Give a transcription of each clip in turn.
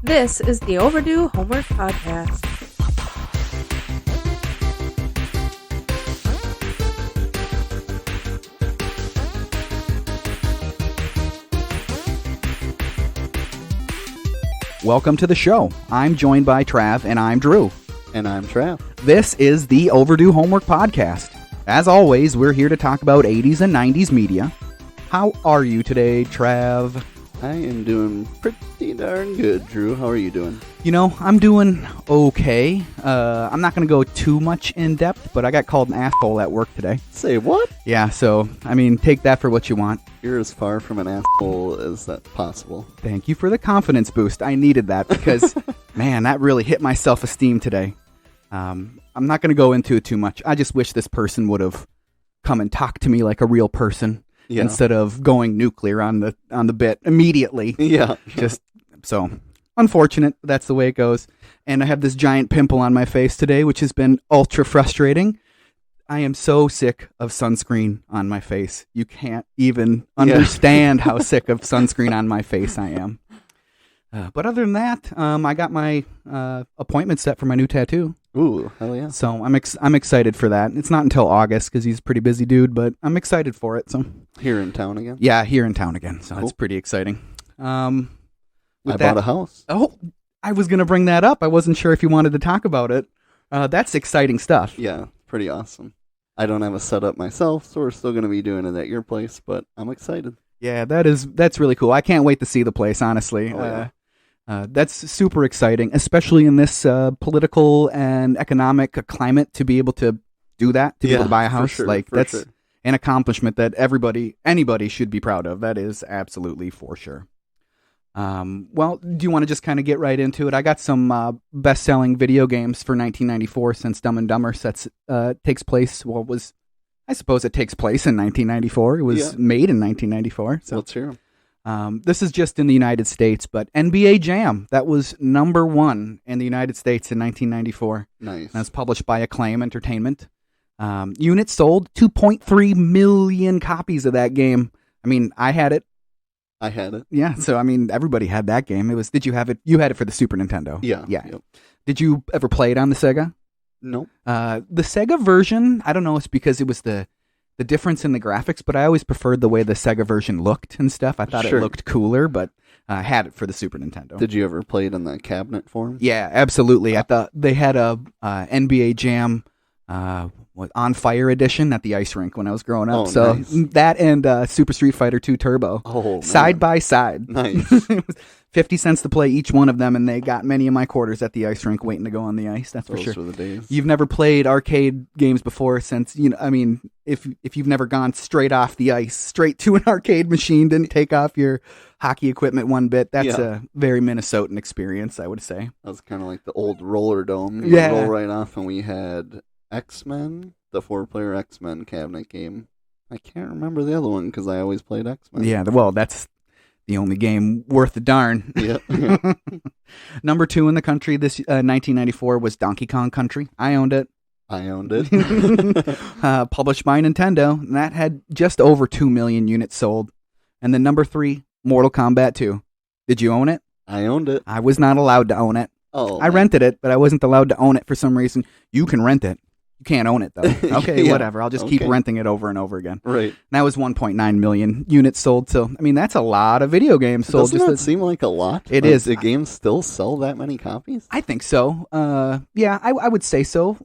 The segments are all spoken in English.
This is the Overdue Homework Podcast. Welcome to the show. I'm joined by Trav, and I'm Drew. And I'm Trav. This is the Overdue Homework Podcast. As always, we're here to talk about 80s and 90s media. How are you today, Trav? I am doing pretty darn good, Drew. How are you doing? You know, I'm doing okay. I'm not going to go too much in depth, but I got called an asshole at work today. Say what? Yeah, so, I mean, take that for what you want. You're as far from an asshole as that's possible. Thank you for the confidence boost. I needed that because, man, that really hit my self-esteem today. I'm not going to go into it too much. I just wish this person would have come and talked to me like a real person instead of going nuclear on the bit immediately. Yeah. Just so unfortunate. That's the way it goes. And I have this giant pimple on my face today, which has been ultra frustrating. I am so sick of sunscreen on my face. You can't even understand how sick of sunscreen on my face I am. But other than that, I got my appointment set for my new tattoo. Ooh, hell yeah. So I'm excited for that. It's not until August because he's a pretty busy dude, but I'm excited for it. So here in town again? Yeah, here in town again. So That's pretty exciting. I bought a house. Oh, I was going to bring that up. I wasn't sure if you wanted to talk about it. That's exciting stuff. Yeah, pretty awesome. I don't have a setup myself, so we're still going to be doing it at your place, but I'm excited. Yeah, that's really cool. I can't wait to see the place, honestly. Oh, yeah. That's super exciting, especially in this political and economic climate, to be able to do that, to be able to buy a house. That's an accomplishment that anybody should be proud of. That is absolutely for sure. Well, do you want to just kind of get right into it? I got some best-selling video games for 1994 since Dumb and Dumber takes place. Well, I suppose it takes place in 1994. It was made in 1994. So let's hear them. This is just in the United States, but NBA Jam, that was number one in the United States in 1994. Nice. That's published by Acclaim Entertainment. Units sold 2.3 million copies of that game. I mean, I had it. Yeah, so I mean, everybody had that game. Did you have it? You had it for the Super Nintendo. Yeah. Yep. Did you ever play it on the Sega? Nope. The Sega version, I don't know, it's because it was the difference in the graphics, but I always preferred the way the Sega version looked and stuff. I thought it looked cooler, but I had it for the Super Nintendo. Did you ever play it in the cabinet form? Yeah, absolutely. I thought they had a NBA Jam On Fire edition at the ice rink when I was growing up. Oh, so nice. That and Super Street Fighter 2 Turbo. Side by side. Nice. It was 50 cents to play each one of them, and they got many of my quarters at the ice rink waiting to go on the ice. That's for sure. Those were the days. You've never played arcade games before since, I mean, if you've never gone straight off the ice, straight to an arcade machine, didn't take off your hockey equipment one bit, that's a very Minnesotan experience, I would say. That was kind of like the old roller dome. You roll right off, and we had X-Men, the 4-player X-Men cabinet game. I can't remember the other one because I always played X-Men. Yeah, well, that's the only game worth the darn. Yeah. Number 2 in the country this 1994 was Donkey Kong Country. I owned it. Published by Nintendo, and that had just over 2 million units sold. And then number 3, Mortal Kombat 2. Did you own it? I owned it. I was not allowed to own it. Oh, I rented it, but I wasn't allowed to own it for some reason. You can rent it. You can't own it, though. Okay, whatever. I'll just keep renting it over and over again. Right. And that was 1.9 million units sold. So, I mean, that's a lot of video games sold. Doesn't that seem like a lot? It is. Do games still sell that many copies? I think so. Yeah, I would say so.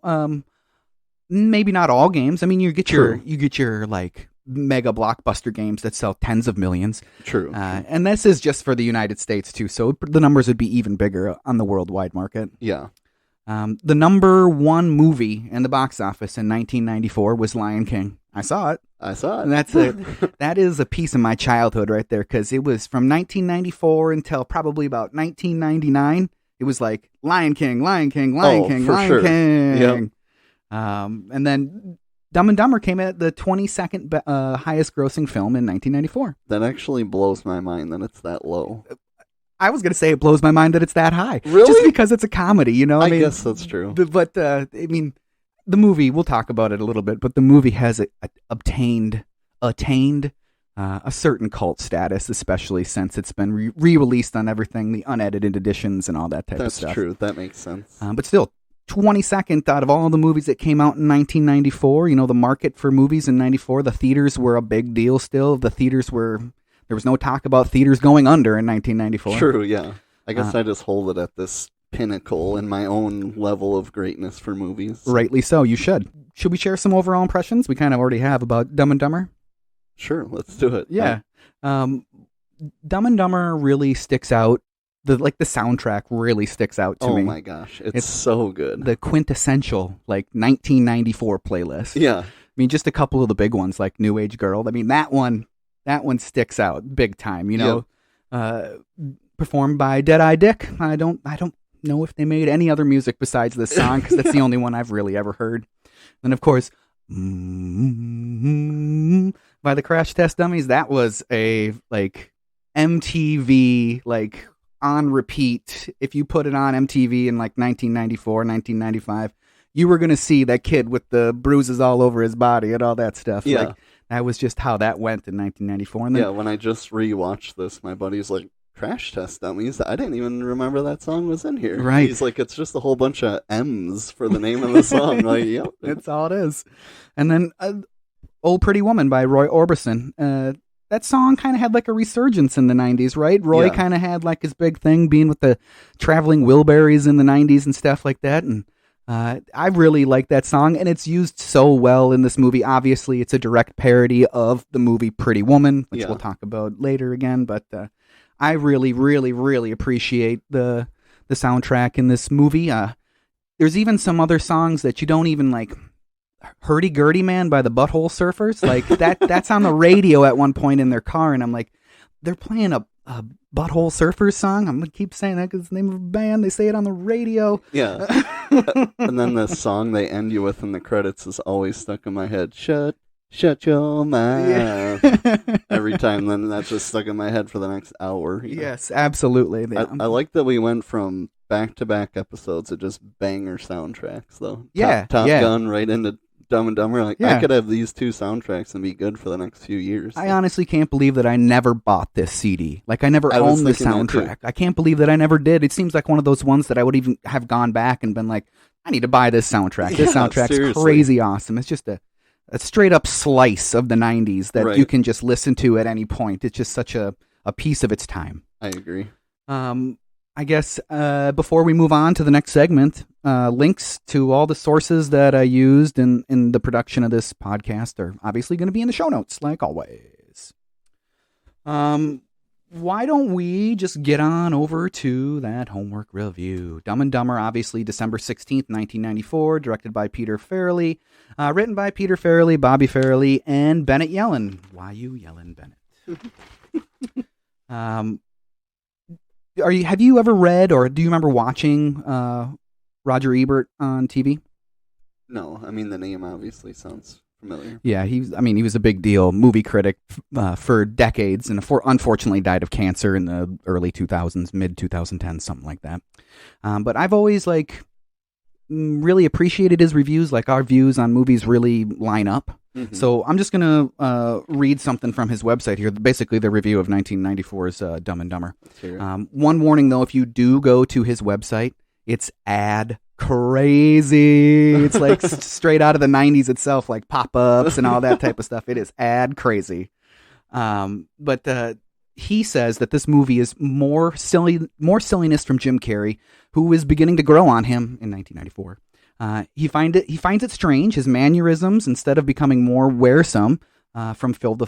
Maybe not all games. I mean, you get your like mega blockbuster games that sell tens of millions. True. And this is just for the United States too, so the numbers would be even bigger on the worldwide market. Yeah. The number 1 movie in the box office in 1994 was Lion King. I saw it. And that is a piece of my childhood right there, because it was from 1994 until probably about 1999. It was like Lion King, Lion King, Lion King, Lion King. Yep. And then Dumb and Dumber came in at the 22nd highest grossing film in 1994. That actually blows my mind that it's that low. I was going to say it blows my mind that it's that high. Really? Just because it's a comedy, you know? I guess that's true. But I mean, the movie, we'll talk about it a little bit, but the movie has attained a certain cult status, especially since it's been re-released on everything, the unedited editions and all that type of stuff. That's true. That makes sense. But still, 22nd out of all the movies that came out in 1994. You know, the market for movies in 94, the theaters were a big deal still. There was no talk about theaters going under in 1994. True, yeah. I guess I just hold it at this pinnacle in my own level of greatness for movies. Rightly so, you should. Should we share some overall impressions? We kind of already have about Dumb and Dumber. Sure, let's do it. Yeah. Dumb and Dumber really sticks out. The soundtrack really sticks out to me. Oh my gosh, it's so good. The quintessential 1994 playlist. Yeah. I mean, just a couple of the big ones like New Age Girl. I mean, that one sticks out big time, you know. Yep. Performed by Dead-Eye Dick. I don't know if they made any other music besides this song because that's the only one I've really ever heard. And of course, by the Crash Test Dummies. That was a MTV on repeat. If you put it on MTV in 1994, 1995, you were going to see that kid with the bruises all over his body and all that stuff. Yeah. That was just how that went in 1994. And then, when I just rewatched this, my buddy's like, Crash Test Dummies? I didn't even remember that song was in here. Right. He's like, it's just a whole bunch of M's for the name of the song. Yep. That's all it is. And then Old Pretty Woman by Roy Orbison. That song kind of had a resurgence in the 90s, right? Roy kind of had his big thing being with the traveling Wilburys in the 90s and stuff like that. And I really like that song, and it's used so well in this movie. Obviously, it's a direct parody of the movie Pretty Woman, which we'll talk about later again. But I really, really, really appreciate the soundtrack in this movie. There's even some other songs that you don't even like. Hurdy Gurdy Man by the Butthole Surfers, that's on the radio at one point in their car, and I'm like, they're playing a Butthole Surfers song. I'm gonna keep saying that because it's the name of a band. They say it on the radio. Yeah. And then the song they end you with in the credits is always stuck in my head. Shut your mouth. Yeah. Every time, then that's just stuck in my head for the next hour. Yes, absolutely. I like that we went from back-to-back episodes of just banger soundtracks, though. Yeah. Top Gun right into Dumb and Dumber. I could have these two soundtracks and be good for the next few years. I honestly can't believe that I never bought this CD. I never owned the soundtrack. I can't believe that I never did. It seems like one of those ones that I would even have gone back and been like, I need to buy this soundtrack. This soundtrack's seriously crazy awesome. It's just a straight up slice of the 90s that you can just listen to at any point. It's just such a piece of its time. I agree. I guess before we move on to the next segment, links to all the sources that I used in the production of this podcast are obviously going to be in the show notes, like always. Why don't we just get on over to that homework review? Dumb and Dumber, obviously December 16th, 1994, directed by Peter Farrelly, written by Peter Farrelly, Bobby Farrelly, and Bennett Yellen. Why you yelling, Bennett? Have you ever read or do you remember watching Roger Ebert on TV? No, I mean the name obviously sounds familiar. Yeah, he was a big deal movie critic for decades, and unfortunately died of cancer in the early 2000s, mid 2010s, something like that. But I've always really appreciated his reviews. Our views on movies really line up. Mm-hmm. So I'm just going to read something from his website here, basically the review of 1994's Dumb and Dumber. One warning, though, if you do go to his website, it's ad crazy. It's straight out of the 90s itself, pop-ups and all that type of stuff. It is ad crazy. But he says that this movie is more silliness from Jim Carrey, who is beginning to grow on him in 1994. He finds it strange. His mannerisms, instead of becoming more wearisome from film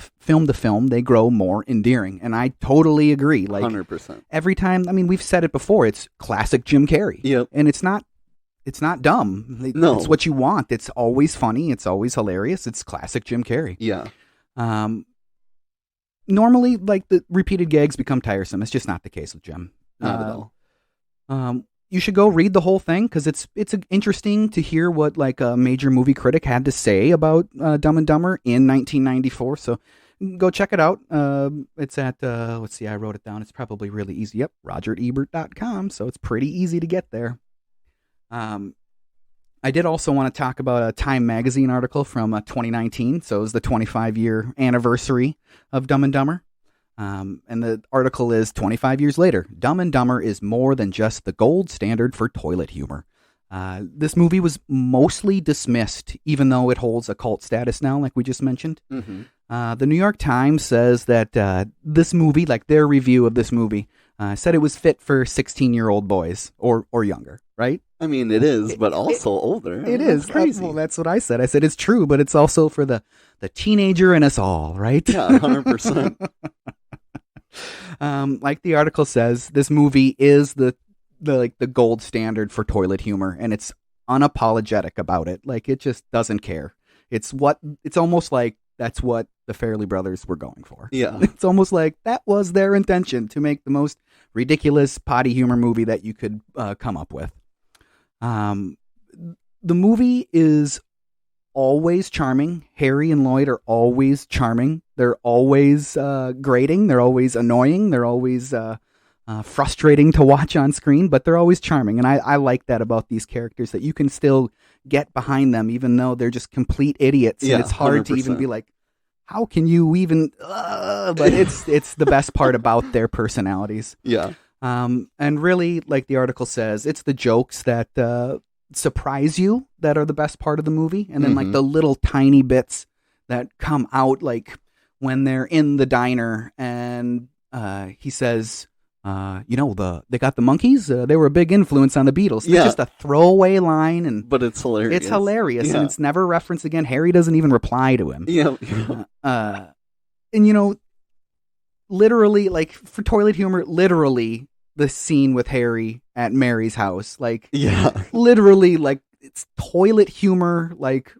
to film, they grow more endearing. And I totally agree. 100%. Every time, we've said it before, it's classic Jim Carrey. Yep. And it's not dumb. No. It's what you want. It's always funny. It's always hilarious. It's classic Jim Carrey. Yeah. Normally, the repeated gags become tiresome. It's just not the case with Jim. Not at all. You should go read the whole thing because it's interesting to hear what a major movie critic had to say about Dumb and Dumber in 1994. So go check it out. It's at let's see, I wrote it down. It's probably really easy. Yep, RogerEbert.com. So it's pretty easy to get there. I did also want to talk about a Time magazine article from 2019. So it was the 25-year anniversary of Dumb and Dumber. And the article is 25 years later, Dumb and Dumber is more than just the gold standard for toilet humor. This movie was mostly dismissed, even though it holds a cult status now, like we just mentioned. Mm-hmm. The New York Times says that this movie, like their review of this movie, said it was fit for 16-year-old boys or younger, right? I mean, it is, but also older. It is. Crazy. Well, that's what I said. I said it's true, but it's also for the teenager in us all, right? Yeah, 100%. Like the article says, this movie is the gold standard for toilet humor, and it's unapologetic about it. Like, it just doesn't care. It's almost like that's what the Farrelly brothers were going for. Yeah. It's almost like that was their intention, to make the most ridiculous potty humor movie that you could come up with. The movie is always charming. Harry and Lloyd are always charming. They're always grating. They're always annoying. They're always frustrating to watch on screen, but they're always charming. And I like that about these characters, that you can still get behind them, even though they're just complete idiots. Yeah, and it's hard 100%. to even be like, how can you even, but it's the best part about their personalities. Yeah. And really, like the article says, it's the jokes that surprise you that are the best part of the movie. And then like the little tiny bits that come out, like when they're in the diner and he says, they got the monkeys. They were a big influence on the Beatles. Yeah. It's just a throwaway line, But it's hilarious. It's hilarious, Yeah. and it's never referenced again. Harry doesn't even reply to him. Yeah. And literally, like for toilet humor, literally the scene with Harry at Mary's house, like literally, like it's toilet humor, like.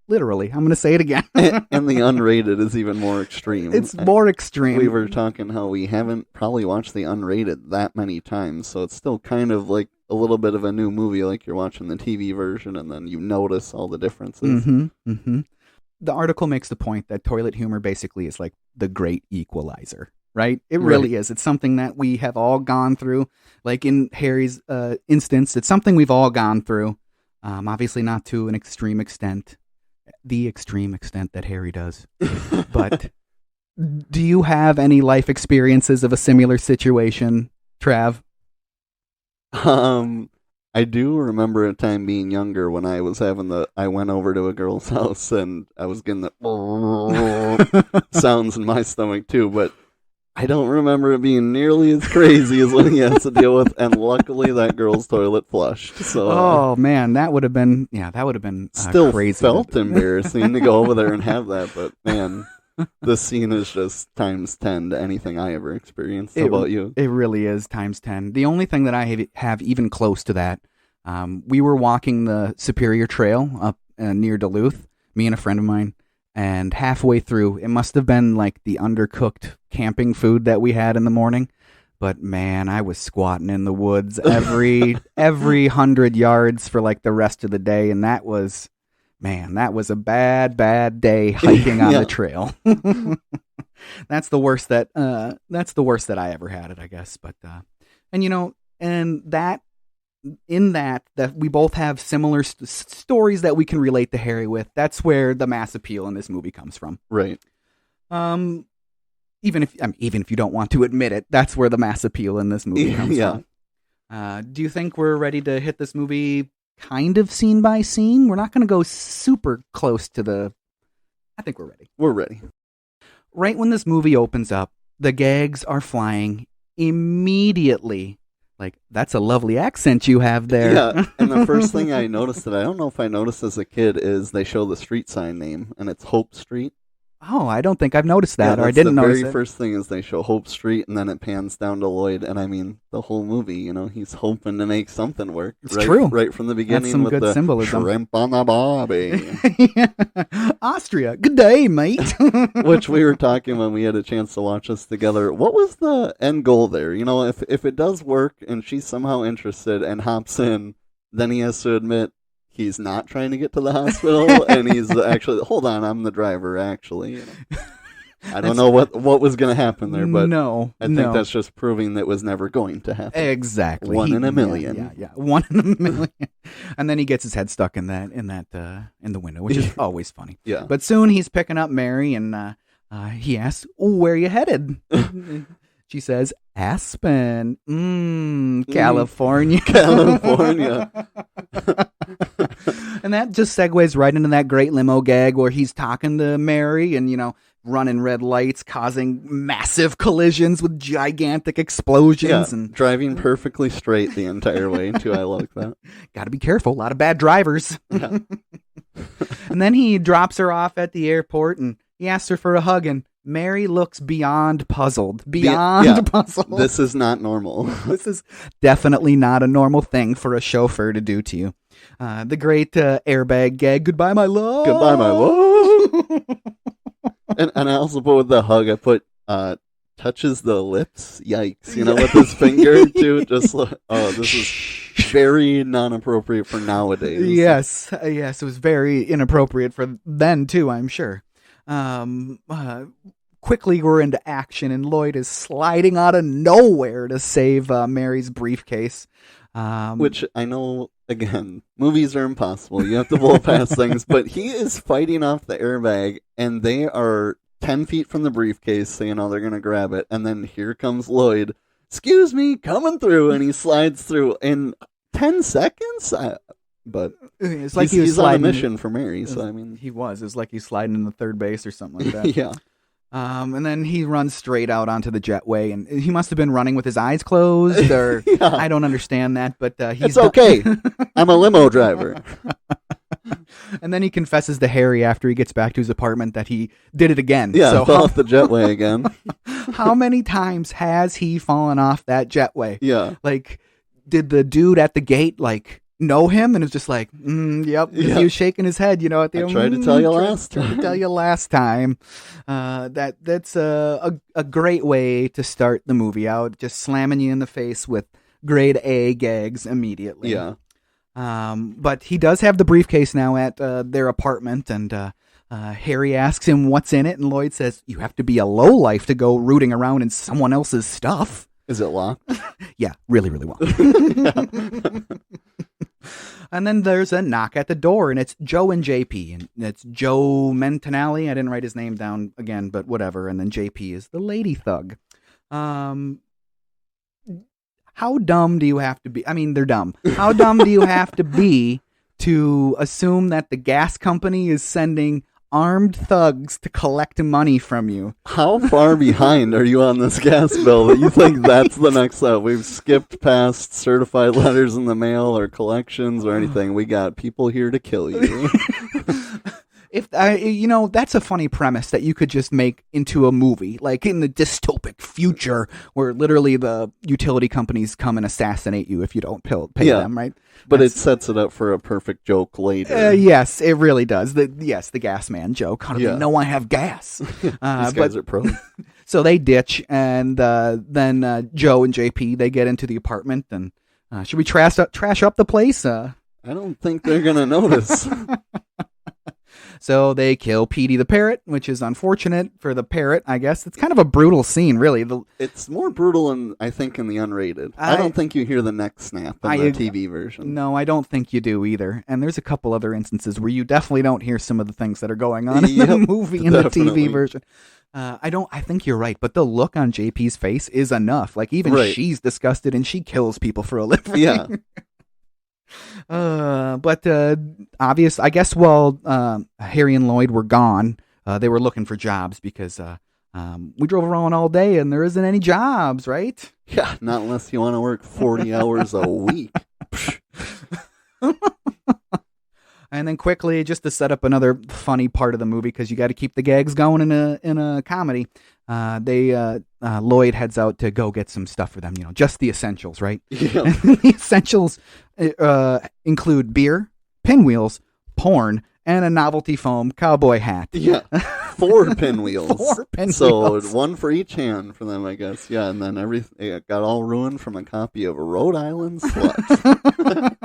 Literally. I'm going to say it again. And the unrated is even more extreme. It's more extreme. We were talking how we haven't probably watched the unrated that many times, so it's still kind of like a little bit of a new movie, like you're watching the TV version, and then you notice all the differences. The article makes the point that toilet humor basically is like the great equalizer, right? It really is. It's something that we have all gone through. Like in Harry's instance, it's something we've all gone through. Obviously not to an extreme extent. The extreme extent that Harry does. But do you have any life experiences of a similar situation, Trav? I do remember a time being younger when I was I went over to a girl's house and I was getting the sounds in my stomach too, but I don't remember it being nearly as crazy as what he has to deal with, and luckily that girl's toilet flushed. So, oh man, that would have been still crazy. Felt embarrassing to go over there and have that, but man, this scene is just times 10 to anything I ever experienced. How about you? It really is times 10. The only thing that I have even close to that, we were walking the Superior Trail up near Duluth, me and a friend of mine. And halfway through, it must have been like the undercooked camping food that we had in the morning. But man, I was squatting in the woods every 100 yards for like the rest of the day. And that was a bad day hiking on the trail. That's the worst that I ever had it, I guess. But, in that we both have similar stories that we can relate to Harry with. That's where the mass appeal in this movie comes from. Right. Even if you don't want to admit it, that's where the mass appeal in this movie comes from. Do you think we're ready to hit this movie kind of scene by scene? We're not going to go super close to I think we're ready. We're ready. Right when this movie opens up, the gags are flying immediately. Like, that's a lovely accent you have there. Yeah, and the first thing I noticed that I don't know if I noticed as a kid is they show the street sign name, and it's Hope Street. Oh, I don't think I've noticed that, or I didn't notice it. The very first thing is they show Hope Street, and then it pans down to Lloyd, and I mean, the whole movie, he's hoping to make something work. It's true. Right from the beginning. That's some with good the symbolism. Shrimp on the barbie. Austria, good day, mate. Which we were talking when we had a chance to watch this together. What was the end goal there? If it does work, and she's somehow interested and hops in, then he has to admit, he's not trying to get to the hospital, and he's actually, hold on, I'm the driver, actually. I don't know what was going to happen there, but I think no. that's just proving that was never going to happen. Exactly. One in a million. Yeah. 1 in a million. And then he gets his head stuck in the window, which is always funny. Yeah. But soon he's picking up Mary, and he asks, "Where are you headed?" She says, "Aspen, California." California. And that just segues right into that great limo gag where he's talking to Mary and, running red lights, causing massive collisions with gigantic explosions. Yeah, and driving perfectly straight the entire way, too. I like that. Got to be careful. A lot of bad drivers. Yeah. And then he drops her off at the airport, and he asks her for a hug, and Mary looks beyond puzzled. Puzzled. This is not normal. This is definitely not a normal thing for a chauffeur to do to you. The great airbag gag, "Goodbye, my love." Goodbye, my love. and I also put with the hug, I put touches the lips. Yikes. With his finger, too. Just this is very non-appropriate for nowadays. Yes, it was very inappropriate for then, too, I'm sure. Quickly we're into action, and Lloyd is sliding out of nowhere to save Mary's briefcase. Which I know, again, movies are impossible. You have to blow past things, but he is fighting off the airbag, and they are 10 feet from the briefcase, so they're going to grab it, and then here comes Lloyd. "Excuse me, coming through," and he slides through in 10 seconds? But it's like he's on a mission for Mary, so he was. It's like he's sliding in the third base or something like that. Yeah. And then he runs straight out onto the jetway, and he must have been running with his eyes closed, or yeah. I don't understand that, but it's okay. I'm a limo driver. And then he confesses to Harry after he gets back to his apartment that he did it again. Yeah, so fell off the jetway again. How many times has he fallen off that jetway? Yeah. Like, did the dude at the gate, know him, and it was just like, yep. He was shaking his head, at the I tried to tell you last time. That's a great way to start the movie out, just slamming you in the face with grade A gags immediately. Yeah. But he does have the briefcase now at their apartment, and Harry asks him what's in it, and Lloyd says, "You have to be a lowlife to go rooting around in someone else's stuff." Is it locked? Yeah, really, really well. And then there's a knock at the door, and it's Joe and JP, and it's Joe Mentanelli. I didn't write his name down again, but whatever. And then JP is the lady thug. How dumb do you have to be? I mean, they're dumb. How dumb do you have to be to assume that the gas company is sending armed thugs to collect money from you? How far behind are you on this gas bill that you think that's the next step? We've skipped past certified letters in the mail or collections or anything. We got people here to kill you. If that's a funny premise that you could just make into a movie, like in the dystopic future where literally the utility companies come and assassinate you if you don't pay them, right? But it sets it up for a perfect joke later. Yes, it really does. The gas man joke. How do they know I have gas? These guys are pros. So they ditch, and then Joe and JP, they get into the apartment, and should we trash up the place? I don't think they're going to notice. So they kill Petey the parrot, which is unfortunate for the parrot, I guess. It's kind of a brutal scene, really. It's more brutal, I think, in the unrated. I don't think you hear the neck snap in the TV version. No, I don't think you do either. And there's a couple other instances where you definitely don't hear some of the things that are going on in the movie in the TV version. I think you're right, but the look on JP's face is enough. Like, even she's disgusted, and she kills people for a living. Yeah. But obvious, I guess while Harry and Lloyd were gone, they were looking for jobs because we drove around all day and there isn't any jobs, right? Yeah, not unless you want to work 40 hours a week. And then quickly, just to set up another funny part of the movie, because you got to keep the gags going in a comedy. Lloyd heads out to go get some stuff for them. Just the essentials, right? Yeah. The essentials include beer, pinwheels, porn, and a novelty foam cowboy hat. Yeah, 4 pinwheels. 4 pinwheels. So 1 for each hand for them, I guess. Yeah, and then it got all ruined from a copy of Rhode Island Slut.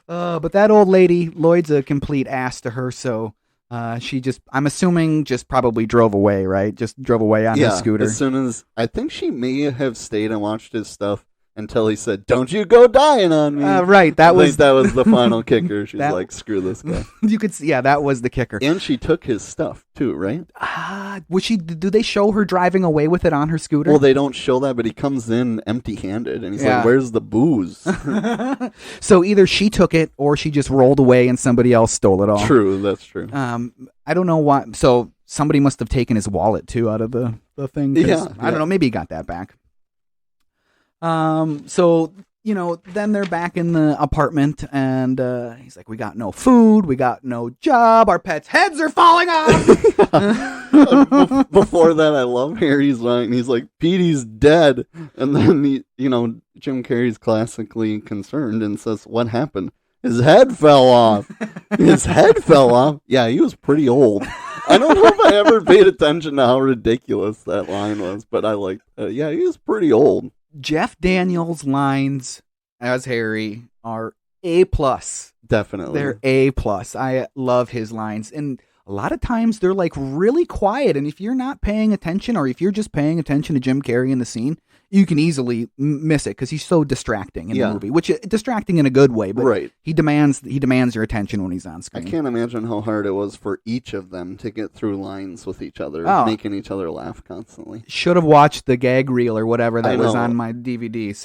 But that old lady, Lloyd's a complete ass to her, so I'm assuming just probably drove away, right? Just drove away on his scooter. As soon as, I think she may have stayed and watched his stuff until he said, "Don't you go dying on me." Right. That was the final kicker. She's like, screw this guy. You could see, that was the kicker. And she took his stuff too, right? Do they show her driving away with it on her scooter? Well, they don't show that, but he comes in empty-handed and he's like, "Where's the booze?" So either she took it or she just rolled away and somebody else stole it all. True, that's true. I don't know why. So somebody must have taken his wallet too out of the thing. I don't know. Maybe he got that back. So, then they're back in the apartment and, he's like, we got no food, we got no job, our pets' heads are falling off. Before that, I love Harry's line. He's like, "Petey's dead." And then, Jim Carrey's classically concerned and says, "What happened?" "His head fell off." "His head fell off?" Yeah, he was pretty old. I don't know if I ever paid attention to how ridiculous that line was, but I like, he was pretty old. Jeff Daniels' lines as Harry are A+. Definitely. They're A+. I love his lines. And a lot of times they're like really quiet. And if you're not paying attention or if you're just paying attention to Jim Carrey in the scene, you can easily miss it because he's so distracting in the movie, which distracting in a good way, but right. he demands your attention when he's on screen. I can't imagine how hard it was for each of them to get through lines with each other, making each other laugh constantly. Should have watched the gag reel or whatever that was on my DVD,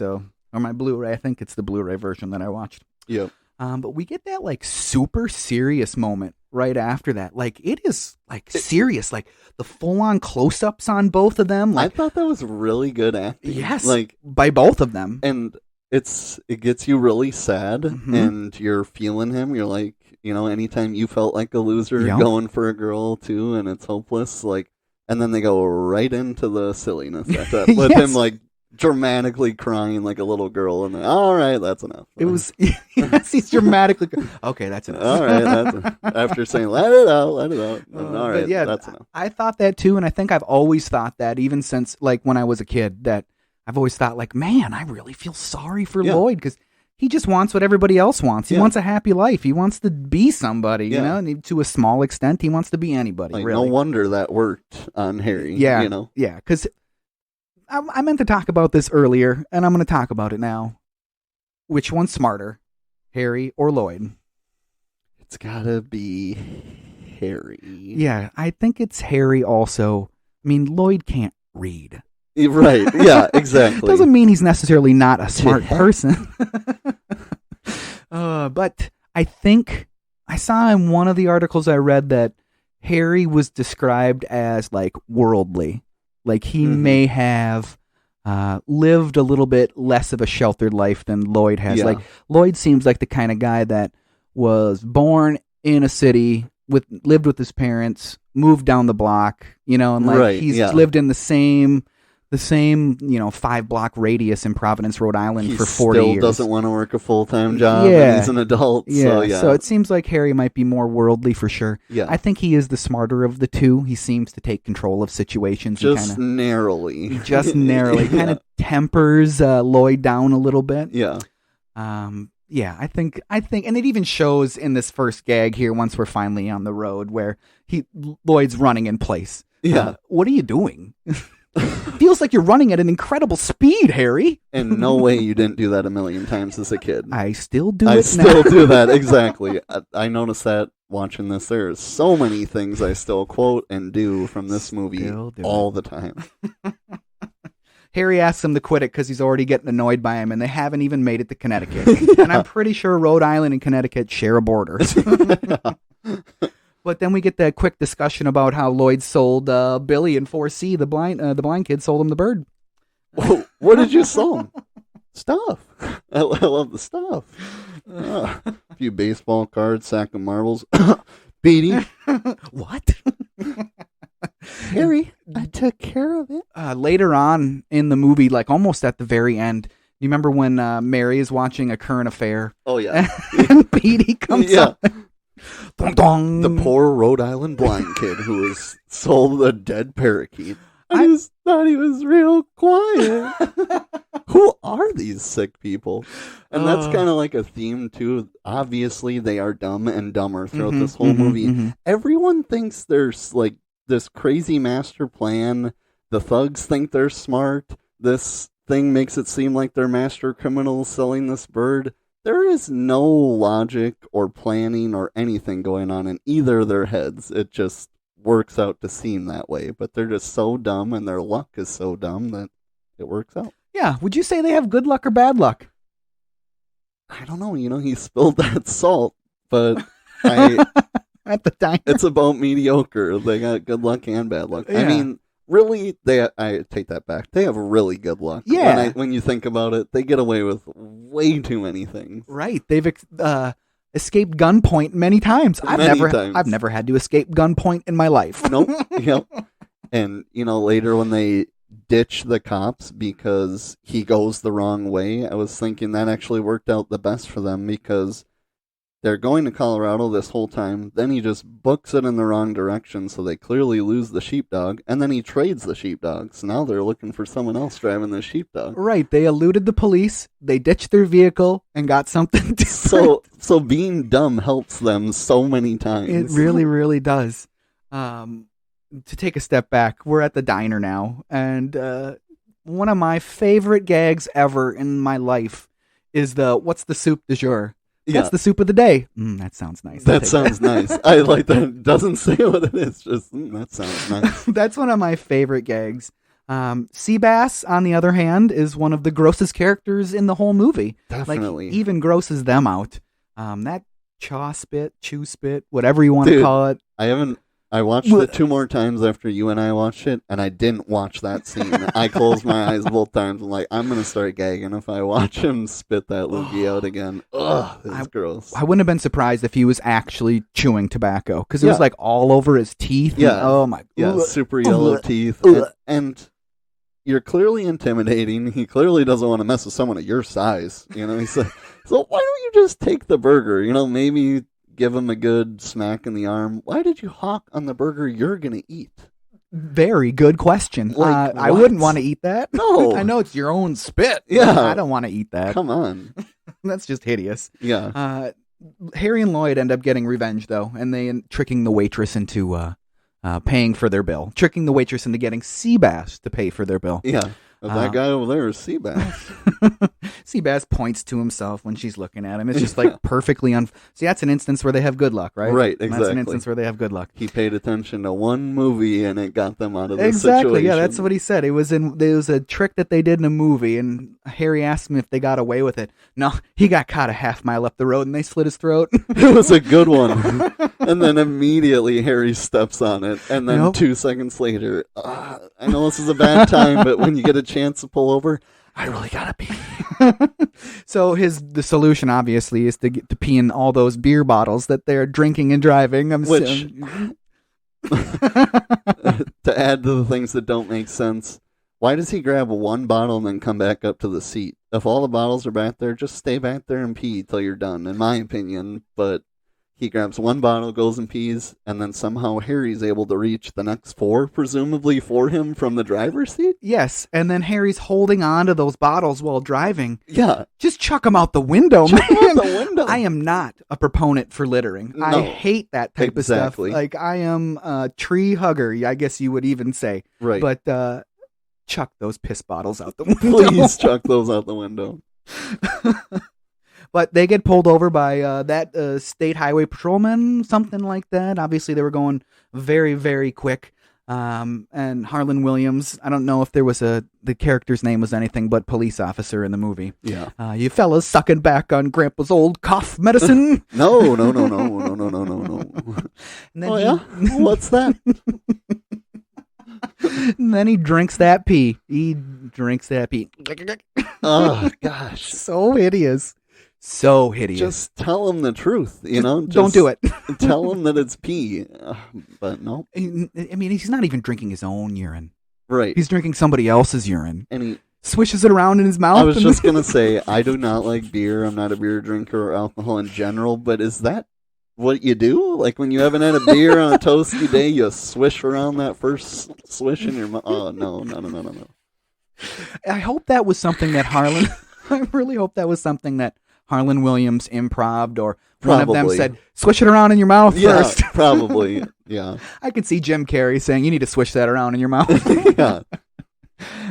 or my Blu-ray. I think it's the Blu-ray version that I watched. Yep. But we get that like super serious moment right after that. Like it is like serious, like the full-on close-ups on both of them. Like, I thought that was really good acting. Yes, like by both of them. And it gets you really sad, and you're feeling him. You're like, anytime you felt like a loser going for a girl too, and it's hopeless. Like, and then they go right into the silliness at that with him like dramatically crying like a little girl, and all right, that's enough. It was he's dramatically okay. That's enough. All right, that's enough. After saying let it out. All right, that's enough. I thought that too, and I think I've always thought that even since like when I was a kid. That I've always thought like, man, I really feel sorry for Lloyd because he just wants what everybody else wants. He wants a happy life. He wants to be somebody, and to a small extent, he wants to be anybody. Like, really. No wonder that worked on Harry. Yeah, because I meant to talk about this earlier, and I'm going to talk about it now. Which one's smarter, Harry or Lloyd? It's got to be Harry. Yeah, I think it's Harry also. I mean, Lloyd can't read. Right, yeah, exactly. Doesn't mean he's necessarily not a smart person. But I think I saw in one of the articles I read that Harry was described as like worldly. Like he may have lived a little bit less of a sheltered life than Lloyd has. Like Lloyd seems like the kind of guy that was born in a city, lived with his parents, moved down the block, and like he's lived in the same 5-block radius in Providence, Rhode Island for 40 years. He still doesn't want to work a full-time job, and he's an adult. Yeah. So it seems like Harry might be more worldly for sure. Yeah. I think he is the smarter of the two. He seems to take control of situations. Just narrowly. Kind of tempers Lloyd down a little bit. Yeah. I think, and it even shows in this first gag here once we're finally on the road where Lloyd's running in place. Yeah. What are you doing? Feels like you're running at an incredible speed, Harry. And no way you didn't do that a million times as a kid. I still do I still do that, exactly. I noticed that watching this. There's so many things I still quote and do from this movie all the time. Harry asks him to quit it because he's already getting annoyed by him, and they haven't even made it to Connecticut. And I'm pretty sure Rhode Island and Connecticut share a border. But then we get that quick discussion about how Lloyd sold Billy in 4C, the blind kid sold him the bird. What did you sell him? Stuff. I love the stuff. A few baseball cards, sack of marbles. Beatty. What? Harry, I took care of it. Later on in the movie, like almost at the very end, do you remember when Mary is watching A Current Affair? Oh, yeah. And Beatty comes up. Dong, dong. The poor Rhode Island blind kid who was sold a dead parakeet. I just thought he was real quiet. Who are these sick people? And that's kind of like a theme, too. Obviously, they are dumb and dumber throughout this whole movie. Everyone thinks there's, like, this crazy master plan. The thugs think they're smart. This thing makes it seem like they're master criminals selling this bird. There is no logic or planning or anything going on in either of their heads. It just works out to seem that way. But they're just so dumb, and their luck is so dumb that it works out. Yeah, would you say they have good luck or bad luck? I don't know. He spilled that salt, but at the time, it's about mediocre. They got good luck and bad luck. Yeah. I mean, really, I take that back. They have really good luck. Yeah. When you think about it, they get away with way too many things. Right. They've escaped gunpoint many times. I've never had to escape gunpoint in my life. Nope. Yep. And later when they ditch the cops because he goes the wrong way, I was thinking that actually worked out the best for them, because they're going to Colorado this whole time. Then he just books it in the wrong direction, so they clearly lose the sheepdog, and then he trades the sheepdog. So now they're looking for someone else driving the sheepdog. Right. They eluded the police, they ditched their vehicle, and got something different. So being dumb helps them so many times. It really, really does. To take a step back, we're at the diner now, and one of my favorite gags ever in my life is what's the soup du jour? Yeah. That's the soup of the day. That sounds nice. That sounds nice. I like that. It doesn't say what it is. Just, that sounds nice. That's one of my favorite gags. Seabass, on the other hand, is one of the grossest characters in the whole movie. Definitely. Like, even grosses them out. That chew spit, whatever you want to call it. I watched it 2 more times after you and I watched it, and I didn't watch that scene. I closed my eyes both times. I'm like, I'm going to start gagging if I watch him spit that loogie out again. Ugh, it's gross. I wouldn't have been surprised if he was actually chewing tobacco, because it was like all over his teeth. Yeah. Oh my god. Yeah, super yellow teeth. And you're clearly intimidating. He clearly doesn't want to mess with someone of your size. He's like, so why don't you just take the burger? Maybe give him a good smack in the arm. Why did you hawk on the burger you're going to eat? Very good question. I wouldn't want to eat that. No. I know it's your own spit. Yeah. I don't want to eat that. Come on. That's just hideous. Yeah. Harry and Lloyd end up getting revenge, though, and they tricking the waitress into paying for their bill. Tricking the waitress into getting Seabass to pay for their bill. Yeah. But that guy over there is Seabass. Seabass points to himself when she's looking at him. It's just like perfectly See, that's an instance where they have good luck, right? Right, exactly. That's an instance where they have good luck. He paid attention to one movie and it got them out of this Exactly, situation. yeah, that's what he said. It was a trick that they did in a movie, and Harry asked him if they got away with it. No, he got caught a half mile up the road and they slit his throat. It was a good one. And then immediately Harry steps on it, and then 2 seconds later, I know this is a bad time, but when you get a chance to pull over, I really gotta pee. So the solution obviously is to pee in all those beer bottles that they're drinking and driving. To add to the things that don't make sense, why does he grab one bottle and then come back up to the seat? If all the bottles are back there, just stay back there and pee till you're done, in my opinion. But he grabs one bottle, goes and pees, and then somehow Harry's able to reach the next 4, presumably for him from the driver's seat? Yes, and then Harry's holding on to those bottles while driving. Yeah. Just chuck them out the window, man. Out the window. I am not a proponent for littering. No. I hate that type of stuff. Like, I am a tree hugger, I guess you would even say. Right. But chuck those piss bottles out the window. Please chuck those out the window. But they get pulled over by that state highway patrolman, something like that. Obviously, they were going very, very quick. And Harlan Williams, I don't know if there was the character's name was anything but police officer in the movie. Yeah. You fellas sucking back on Grandpa's old cough medicine? No. And then yeah? What's that? And then he drinks that pee. Oh, gosh. So hideous. So hideous. Just tell him the truth, Just don't do it. Tell him that it's pee. But no. I mean, he's not even drinking his own urine. Right. He's drinking somebody else's urine. And he swishes it around in his mouth. I was just going to say, I do not like beer. I'm not a beer drinker or alcohol in general. But is that what you do? Like when you haven't had a beer on a toasty day, you swish around that first swish in your mouth. Oh, no. I hope that was something that Harlan... I really hope that was something that Harlan Williams improv'd, or one of them said, swish it around in your mouth first. Probably, yeah. I could see Jim Carrey saying, you need to swish that around in your mouth. Yeah.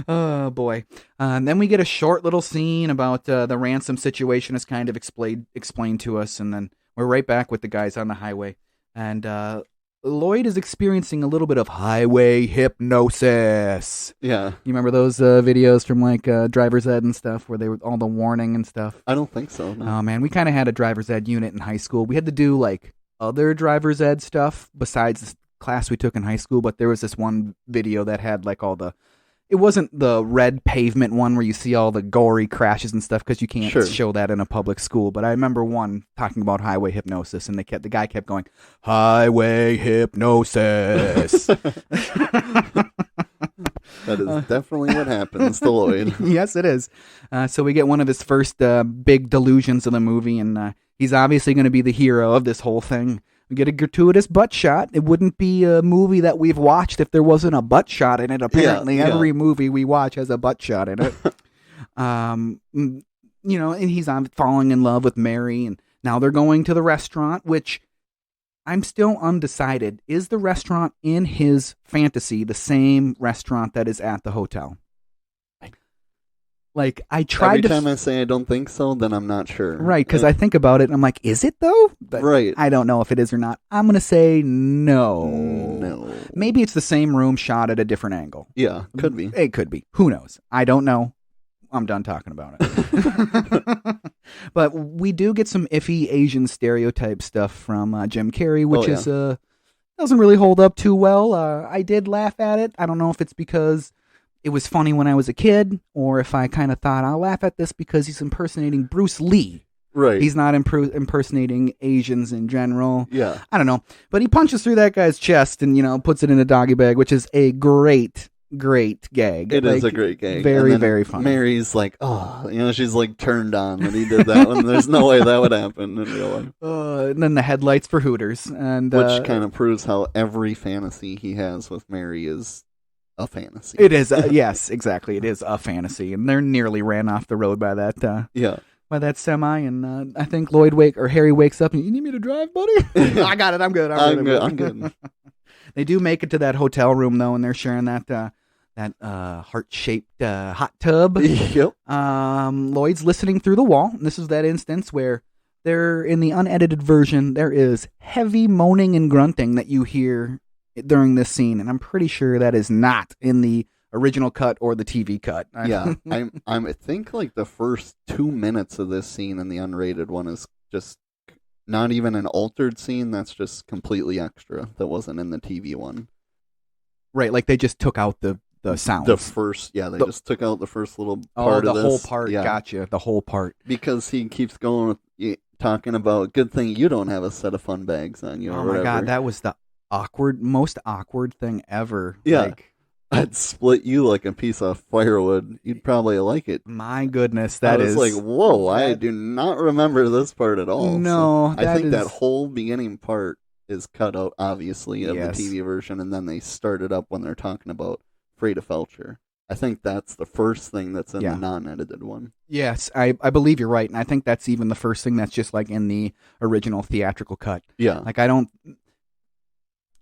Oh, boy. And then we get a short little scene about the ransom situation is kind of explained to us, and then we're right back with the guys on the highway. And Lloyd is experiencing a little bit of highway hypnosis. Yeah. You remember those videos from like driver's ed and stuff where they were all the warning and stuff? I don't think so. No. Oh, man. We kind of had a driver's ed unit in high school. We had to do like other driver's ed stuff besides the class we took in high school, but there was this one video that had like all the... It wasn't the red pavement one where you see all the gory crashes and stuff because you can't show that in a public school. But I remember one talking about highway hypnosis, and the guy kept going, highway hypnosis. That is definitely what happens to Lloyd. Yes, it is. So we get one of his first big delusions of the movie, and he's obviously going to be the hero of this whole thing. We get a gratuitous butt shot. It wouldn't be a movie that we've watched if there wasn't a butt shot in it. Apparently, every movie we watch has a butt shot in it. And he's falling in love with Mary, and now they're going to the restaurant, which I'm still undecided. Is the restaurant in his fantasy the same restaurant that is at the hotel? Like, I tried Every time I say I don't think so, then I'm not sure. Right, because I think about it, and I'm like, is it, though? But right. I don't know if it is or not. I'm going to say no. No. Maybe it's the same room shot at a different angle. Yeah, could be. It could be. Who knows? I don't know. I'm done talking about it. But we do get some iffy Asian stereotype stuff from Jim Carrey, which doesn't really hold up too well. I did laugh at it. I don't know if it's because... it was funny when I was a kid, or if I kind of thought, I'll laugh at this because he's impersonating Bruce Lee. Right. He's not impersonating Asians in general. Yeah. I don't know. But he punches through that guy's chest and, puts it in a doggy bag, which is a great gag. It is a great gag. Very, very funny. Mary's like, she's like turned on when he did that one. There's no way that would happen in real life. And then the headlights for Hooters. Which kind of proves how every fantasy he has with Mary is a fantasy. It is. Yes, exactly. It is a fantasy. And they're nearly ran off the road by that. By that semi, and I think Harry wakes up and, you need me to drive, buddy? I got it. I'm good. I'm good. They do make it to that hotel room though, and they're sharing that heart-shaped hot tub. Yep. Lloyd's listening through the wall. And this is that instance where they're in the unedited version. There is heavy moaning and grunting that you hear during this scene, and I'm pretty sure that is not in the original cut or the TV cut. Yeah, I think like the first 2 minutes of this scene in the unrated one is just not even an altered scene. That's just completely extra. That wasn't in the TV one. Right, like they just took out the sounds. Just took out the first little part of this. The whole part. Yeah. Gotcha. The whole part. Because he keeps going with talking about, good thing you don't have a set of fun bags on you. Oh or my whatever. God, that was the most awkward thing ever. Yeah. I'd split you like a piece of firewood. You'd probably like it. My goodness, I was like, whoa, I do not remember this part at all. No, so I think that whole beginning part is cut out, obviously, of the TV version, and then they start it up when they're talking about Freda Felcher. I think that's the first thing that's in the non-edited one. Yes, I believe you're right, and I think that's even the first thing that's just like in the original theatrical cut. Yeah. Like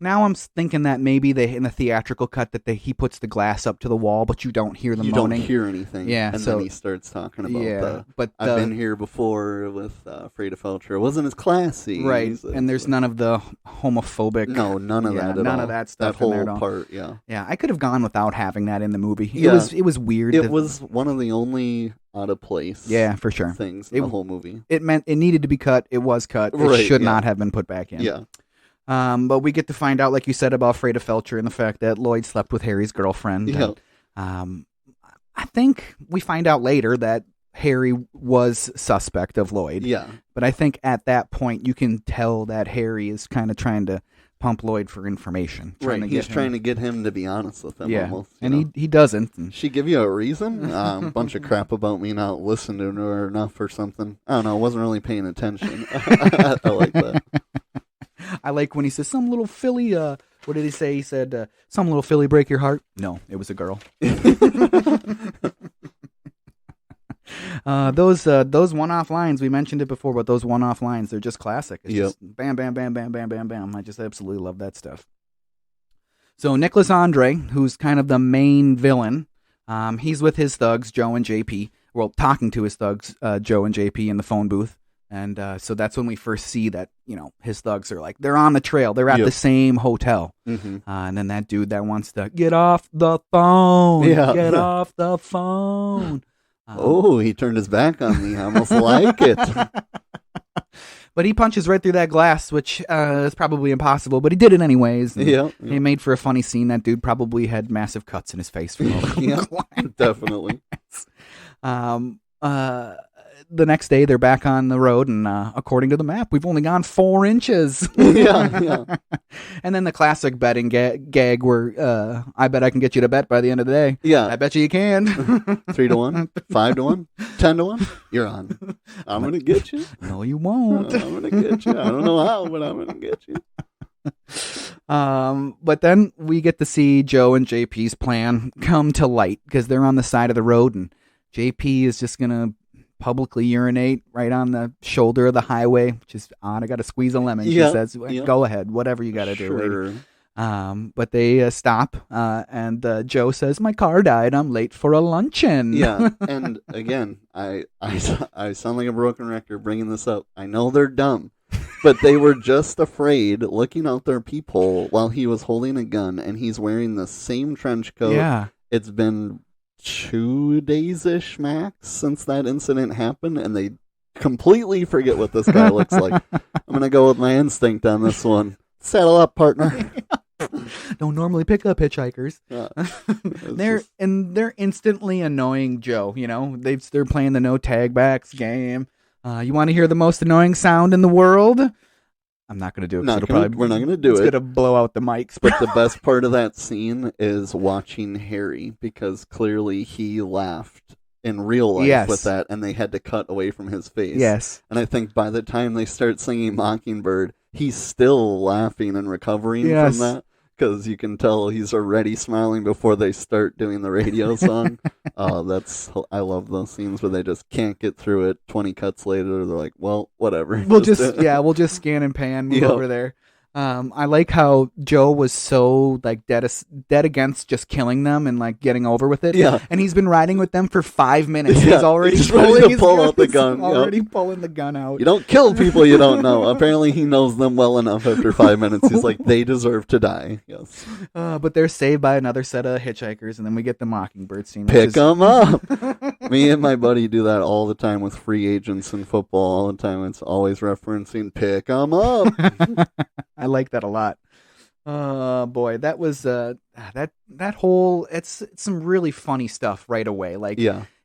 Now I'm thinking that maybe in the theatrical cut that he puts the glass up to the wall, but you don't hear the moaning. You don't hear anything. Yeah, and then he starts talking about I've been here before with Freda Felcher. It wasn't as classy. Right, and there's none of the homophobic. No, none of that at all. None of that stuff that whole in there part, yeah. Yeah, I could have gone without having that in the movie. It was weird. It was one of the only out of place for sure. things in the whole movie. It meant it needed to be cut. It was cut. It should not have been put back in. Yeah. But we get to find out, like you said, about Freda Felcher and the fact that Lloyd slept with Harry's girlfriend. Yeah. And, I think we find out later that Harry was suspect of Lloyd. Yeah. But I think at that point you can tell that Harry is kind of trying to pump Lloyd for information. He's trying to get him to be honest with him. Yeah. Almost, and he doesn't. She give you a reason? A bunch of crap about me not listening to her enough or something. I don't know. I wasn't really paying attention. I like that. I like when he says, some little filly, what did he say? He said, some little filly break your heart. No, it was a girl. Those one-off lines, we mentioned it before, but those one-off lines, they're just classic. It's just bam, bam, bam, bam, bam, bam, bam. I just absolutely love that stuff. So Nicholas Andre, who's kind of the main villain, he's with his thugs, Joe and JP. Well, talking to his thugs, Joe and JP in the phone booth. And so that's when we first see that, his thugs are like, they're on the trail. They're at the same hotel. Mm-hmm. And then that dude that wants to get off the phone. Yeah. Get off the phone. He turned his back on me. I almost like it. But he punches right through that glass, which is probably impossible, but he did it anyways. Yeah. He made for a funny scene. That dude probably had massive cuts in his face from all the definitely. The next day, they're back on the road, and according to the map, we've only gone 4 inches. Yeah. And then the classic betting gag where I bet I can get you to bet by the end of the day. Yeah. I bet you can. 3-1, 5-1, 10-1. You're on. I'm going to get you. No, you won't. I'm going to get you. I don't know how, but I'm going to get you. But then we get to see Joe and JP's plan come to light because they're on the side of the road, and JP is just going to publicly urinate right on the shoulder of the highway, which is odd. I got to squeeze a lemon. She says, go ahead, whatever you got to do. Lady. But they stop, and Joe says, my car died. I'm late for a luncheon. Yeah, and again, I sound like a broken record bringing this up. I know they're dumb, but they were just afraid looking out their peephole while he was holding a gun, and he's wearing the same trench coat. Yeah. It's been 2 days-ish max since that incident happened, and they completely forget what this guy looks like. I'm going to go with my instinct on this one. Saddle up, partner. Don't normally pick up hitchhikers. Yeah. They're instantly annoying Joe, They're playing the no tag backs game. You want to hear the most annoying sound in the world? I'm not going to do it. We're not going to do it. It's going to blow out the mics. But the best part of that scene is watching Harry, because clearly he laughed in real life with that, and they had to cut away from his face. Yes. And I think by the time they start singing Mockingbird, he's still laughing and recovering from that, because you can tell he's already smiling before they start doing the radio song. I love those scenes where they just can't get through it. 20 cuts later, they're like, well, whatever. We'll just scan and pan, move over there. I like how Joe was so dead against just killing them and getting over with it. Yeah. And he's been riding with them for 5 minutes. Yeah. He's already pull out the gun. Already pulling the gun out. You don't kill people you don't know. Apparently he knows them well enough after 5 minutes. He's like, they deserve to die. Yes. But they're saved by another set of hitchhikers, and then we get the Mockingbird scene. Pick them up. Me and my buddy do that all the time with free agents in football. All the time. It's always referencing pick them up. I like that a lot. Boy, that was that whole it's some really funny stuff right away.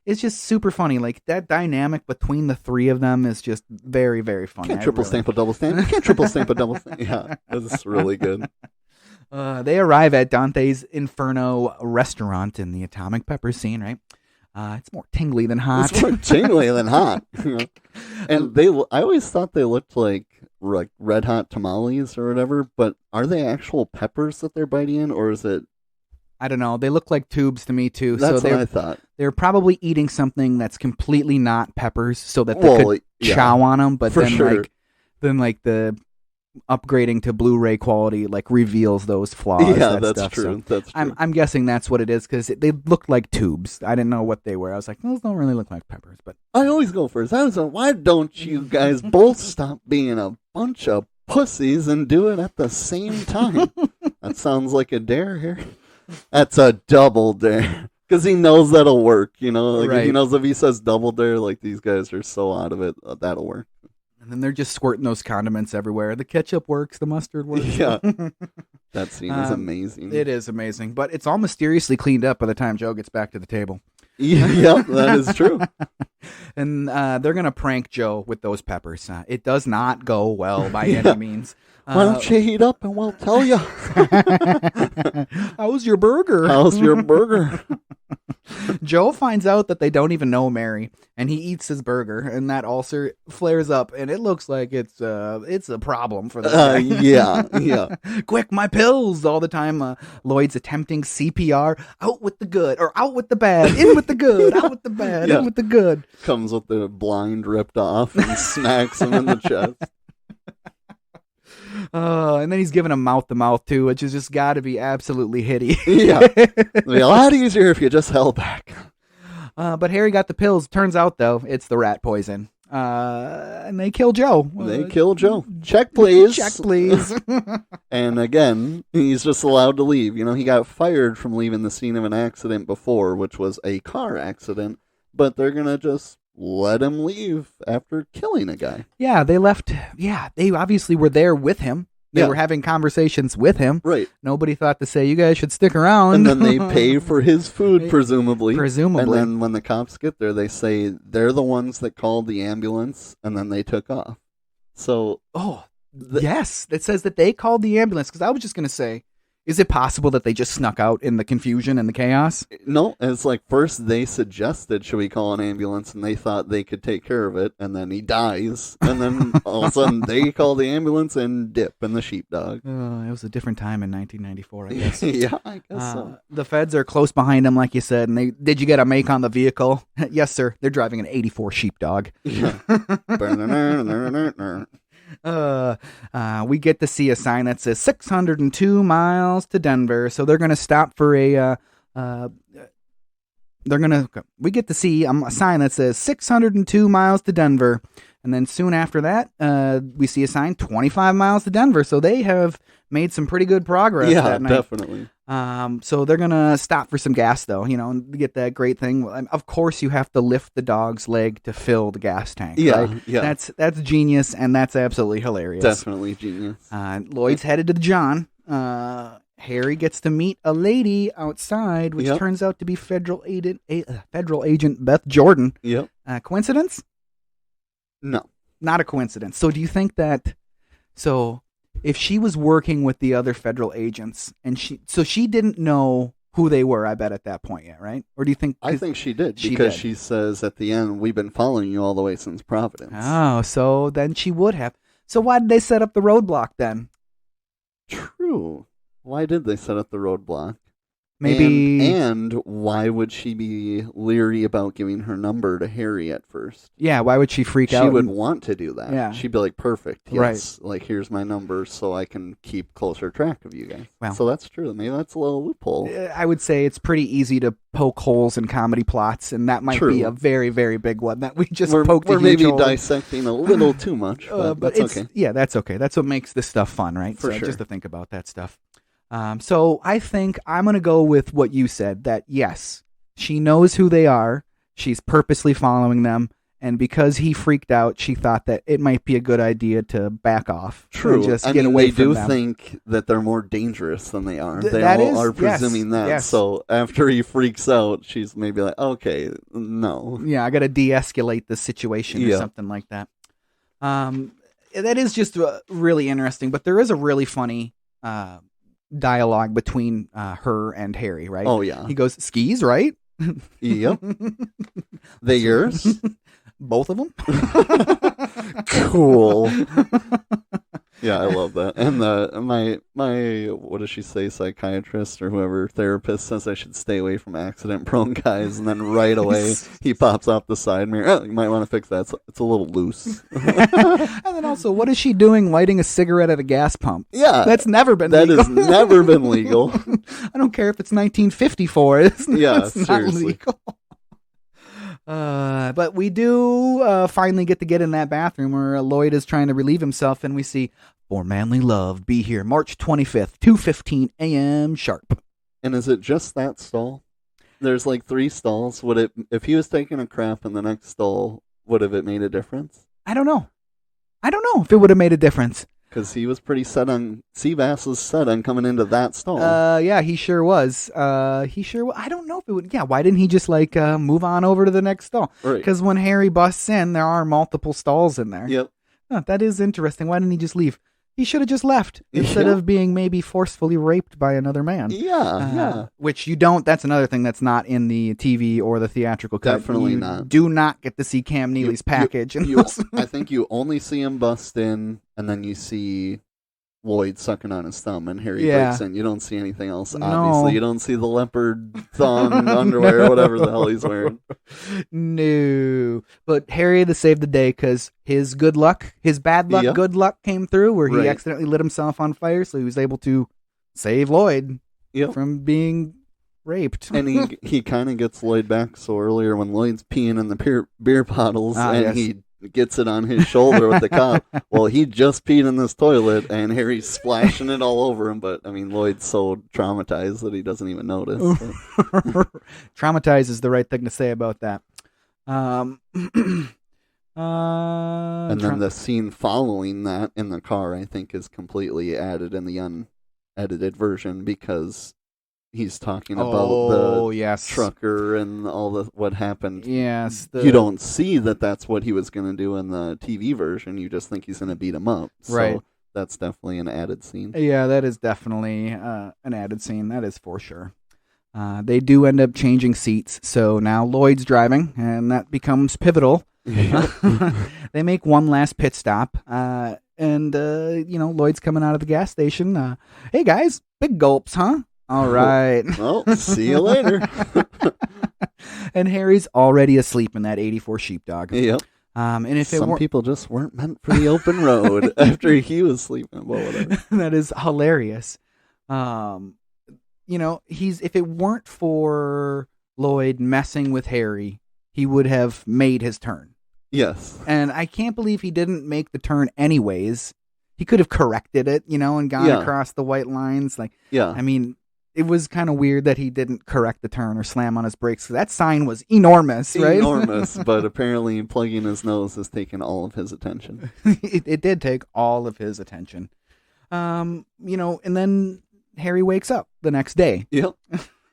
It's just super funny. That dynamic between the three of them is just very, very funny. Can't triple stamp a double stamp. Can't triple stamp a double stamp. Yeah, it's really good. They arrive at Dante's Inferno restaurant in the Atomic Pepper scene, right? It's more tingly than hot. It's more tingly than hot. And I always thought they looked like red hot tamales or whatever, but are they actual peppers that they're biting in, or is it? I don't know. They look like tubes to me too. That's what I thought. They're probably eating something that's completely not peppers, so that they could chow on them. But then, the upgrading to Blu-ray quality reveals those flaws. Yeah, that's true. So that's true. I'm guessing that's what it is, because they looked like tubes. I didn't know what they were. I was like, those don't really look like peppers. But I always go first. I was like, why don't you guys both stop being a bunch of pussies and do it at the same time? That sounds like a dare here. That's a double dare. Because he knows that'll work, Right. He knows if he says double dare, these guys are so out of it, that'll work. And then they're just squirting those condiments everywhere. The ketchup works, the mustard works. Yeah. That scene is amazing. It is amazing. But it's all mysteriously cleaned up by the time Joe gets back to the table. Yeah, that is true. And they're going to prank Joe with those peppers. It does not go well by any means. Why don't you heat up and we'll tell you? How's your burger? How's your burger? Joe finds out that they don't even know Mary, and he eats his burger, and that ulcer flares up, and it looks like it's a problem for the guy. Yeah. Quick, my pills! All the time, Lloyd's attempting CPR. Out with the good, or out with the bad. In with the good, out with the bad, in with the good. Comes with the blind ripped off and smacks him in the chest. And then he's giving him mouth-to-mouth, too, which has just got to be absolutely hideous. Yeah. It'd be a lot easier if you just held back. But Harry got the pills. Turns out, though, it's the rat poison. And they kill Joe. They kill Joe. Check, please. Check, please. And again, he's just allowed to leave. You know, he got fired from leaving the scene of an accident before, which was a car accident. But they're going to just let him leave after killing a guy. Yeah, they left. Yeah, they obviously were there with him. They were having conversations with him. Right. Nobody thought to say, you guys should stick around. And then they pay for his food, presumably. Presumably. And then when the cops get there, they say they're the ones that called the ambulance, and then they took off. So... yes. It says that they called the ambulance, because I was just going to say, is it possible that they just snuck out in the confusion and the chaos? No, it's like first they suggested, should we call an ambulance? And they thought they could take care of it. And then he dies. And then all of a sudden they call the ambulance and dip in the sheepdog. It was a different time in 1994, I guess. Yeah, I guess so. The feds are close behind him, like you said. And did you get a make on the vehicle? Yes, sir. They're driving an 84 sheepdog. Yeah. We get to see a sign that says 602 miles to Denver. So they're going to stop for we get to see a sign that says 602 miles to Denver. And then soon after that, we see a sign 25 miles to Denver. So they have made some pretty good progress that night. Definitely. So they're going to stop for some gas, though, and get that great thing. Of course, you have to lift the dog's leg to fill the gas tank. Yeah, right? yeah. That's genius, and that's absolutely hilarious. Definitely genius. Lloyd's headed to the John. Harry gets to meet a lady outside, which turns out to be Federal Agent Beth Jordan. Yep. Coincidence? No. Not a coincidence. So do you think that... if she was working with the other federal agents, and she didn't know who they were, I bet, at that point yet, right? Or do you think... I think she did, because she says at the end, we've been following you all the way since Providence. Oh, so then she would have. So why did they set up the roadblock then? True. Why did they set up the roadblock? Maybe... And why would she be leery about giving her number to Harry at first? Yeah, why would she freak out? She would want to do that. Yeah. She'd be like, perfect, yes. Right. Like, here's my number so I can keep closer track of you guys. Well, so that's true. Maybe that's a little loophole. I would say it's pretty easy to poke holes in comedy plots, and that might be a very, very big one that we just poked a huge maybe hole. Dissecting a little too much, but that's okay. Yeah, that's okay. That's what makes this stuff fun, right? For sure. Just to think about that stuff. So I think I'm going to go with what you said, that yes, she knows who they are. She's purposely following them. And because he freaked out, she thought that it might be a good idea to back off. True. And just get away from them. They do think that they're more dangerous than they are. They all are presuming that. Yes. So after he freaks out, she's maybe like, okay, no. Yeah, I got to de-escalate the situation or something like that. That is just really interesting. But there is a really funny... dialogue between her and Harry, right? Oh, yeah. He goes, skis, right? Yep. They yours? Both of them? Cool. Yeah, I love that. And my what does she say, psychiatrist or whoever, therapist says I should stay away from accident-prone guys, and then right away he pops off the side mirror. Oh, you might want to fix that. It's a little loose. And then also, what is she doing lighting a cigarette at a gas pump? Yeah. That's never been legal. That has never been legal. I don't care if it's 1954. It's not seriously. legal. But we do finally get in that bathroom where Lloyd is trying to relieve himself, and we see For Manly Love be here March 25th, 2:15 a.m. sharp. And is it just that stall? There's like 3 stalls. Would it, if he was taking a crap in the next stall, would have it made a difference? I don't know if it would have made a difference. Because he was pretty Seabass was set on coming into that stall. Yeah, he sure was. I don't know if it would. Yeah, why didn't he just move on over to the next stall? Because when Harry busts in, there are multiple stalls in there. Yep. That is interesting. Why didn't he just leave? he should have just left instead of being maybe forcefully raped by another man. Yeah. Which you don't. That's another thing that's not in the TV or the theatrical cut. Definitely you not. Do not get to see Cam Neely's package. I think you only see him bust in, and then you see Lloyd sucking on his thumb, and Harry breaks in. You don't see anything else, obviously. You don't see the leopard thong underwear or whatever the hell he's wearing. No. But Harry had to save the day because his good luck, his bad luck, good luck came through where he accidentally lit himself on fire, so he was able to save Lloyd from being raped. And he kind of gets Lloyd back, so earlier when Lloyd's peeing in the beer bottles he gets it on his shoulder with the cop. Well, he just peed in this toilet, and Harry's splashing it all over him. But, I mean, Lloyd's so traumatized that he doesn't even notice. Traumatized is the right thing to say about that. And then the scene following that in the car, I think, is completely added in the unedited version because he's talking about the trucker and all the what happened. Yes. You don't see that that's what he was going to do in the TV version. You just think he's going to beat him up. Right. So that's definitely an added scene. Yeah, that is definitely an added scene. That is for sure. They do end up changing seats, so now Lloyd's driving, and that becomes pivotal. They make one last pit stop, and Lloyd's coming out of the gas station. Hey, guys, big gulps, huh? All right. Well, see you later. And Harry's already asleep in that 84 sheepdog. Yep. And if some people just weren't meant for the open road after he was sleeping. Well, whatever. That is hilarious. If it weren't for Lloyd messing with Harry, he would have made his turn. Yes. And I can't believe he didn't make the turn anyways. He could have corrected it, and gone across the white lines. I mean, it was kind of weird that he didn't correct the turn or slam on his brakes. That sign was enormous, right? Enormous, but apparently plugging his nose has taken all of his attention. It did take all of his attention. And then Harry wakes up the next day. Yep.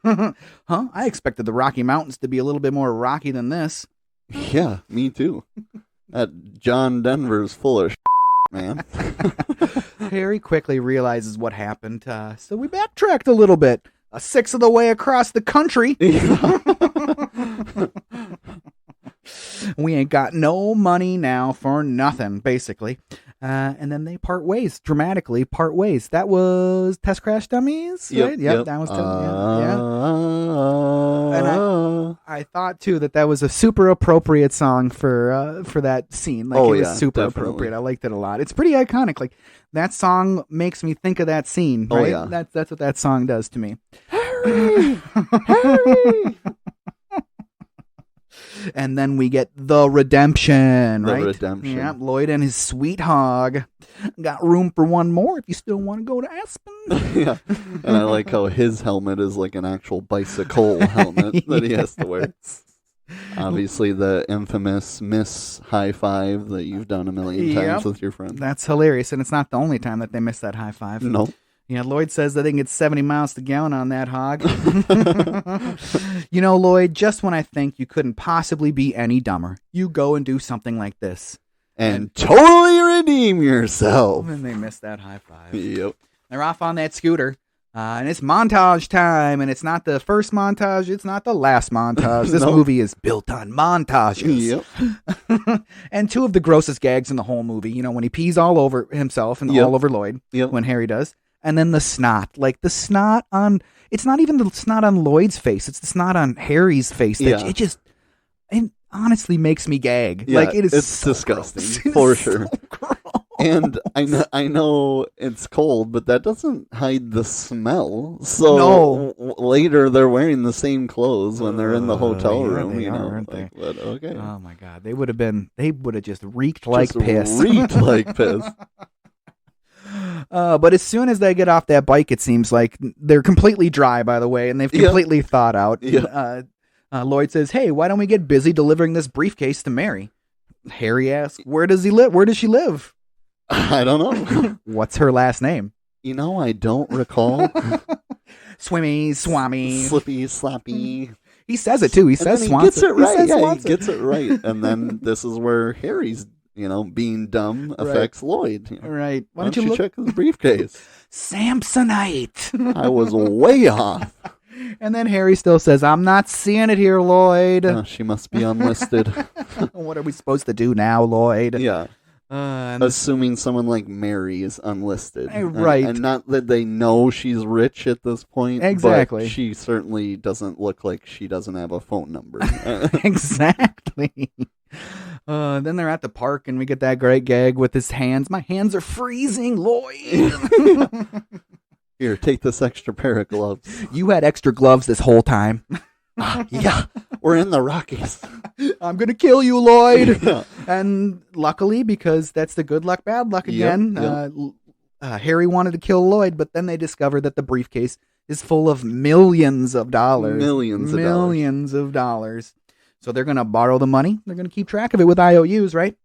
I expected the Rocky Mountains to be a little bit more rocky than this. Yeah, me too. That John Denver's full of man. Harry quickly realizes what happened, so we backtracked a little bit. A sixth of the way across the country. We ain't got no money now for nothing, basically. And then they part ways, dramatically part ways. That was Test Crash Dummies, right? Yep. That was And I thought, too, that was a super appropriate song for that scene. It was super appropriate. I liked it a lot. It's pretty iconic. That song makes me think of that scene, right? Oh, yeah. That's what that song does to me. Harry! Harry! And then we get the redemption, right? The redemption. Yeah, Lloyd and his sweet hog. Got room for one more if you still want to go to Aspen. Yeah. And I like how his helmet is like an actual bicycle helmet that he has to wear. Obviously, the infamous Miss High Five that you've done a million times with your friends. That's hilarious, and it's not the only time that they miss that high five. No. Yeah, Lloyd says that they can get 70 miles to gallon on that hog. Lloyd, just when I think you couldn't possibly be any dumber, you go and do something like this. And totally redeem yourself. And they miss that high five. Yep. They're off on that scooter. And it's montage time, and it's not the first montage, it's not the last montage. This movie is built on montages. Yep. And two of the grossest gags in the whole movie, when he pees all over himself and all over Lloyd, when Harry does. And then the snot. The snot on... It's not even the snot on Lloyd's face, it's the snot on Harry's face. It honestly makes me gag. Yeah, it's so disgusting, for sure. Gross. And I know it's cold, but that doesn't hide the smell. So later they're wearing the same clothes when they're in the hotel room. They are, aren't they? But okay. Oh my God, they would have just reeked like piss. Reeked like piss. But as soon as they get off that bike, it seems like they're completely dry, by the way, and they've completely thawed out. Lloyd says, "Hey, why don't we get busy delivering this briefcase to Mary?" Harry asks, "Where does he live? Where does she live?" I don't know. What's her last name? I don't recall. Swimmy, Swami. Slippy, Sloppy. He says it too. He says Swanson. He gets it right. He gets it right. And then this is where Harry's being dumb affects Lloyd. Right. Why don't you check his briefcase? Samsonite. I was way off. And then Harry still says, I'm not seeing it here, Lloyd. She must be unlisted. What are we supposed to do now, Lloyd? Yeah. Assuming someone like Mary is unlisted. Right. And not that they know she's rich at this point. Exactly. But she certainly doesn't look like she doesn't have a phone number. Exactly. Then they're at the park and we get that great gag with his hands. My hands are freezing, Lloyd. Here, take this extra pair of gloves. You had extra gloves this whole time. Yeah, we're in the Rockies. I'm going to kill you, Lloyd. Yeah. And luckily, because that's the good luck, bad luck again, Yep. Harry wanted to kill Lloyd, but then they discovered that the briefcase is full of millions of dollars. Millions of dollars. So they're going to borrow the money. They're going to keep track of it with IOUs, right?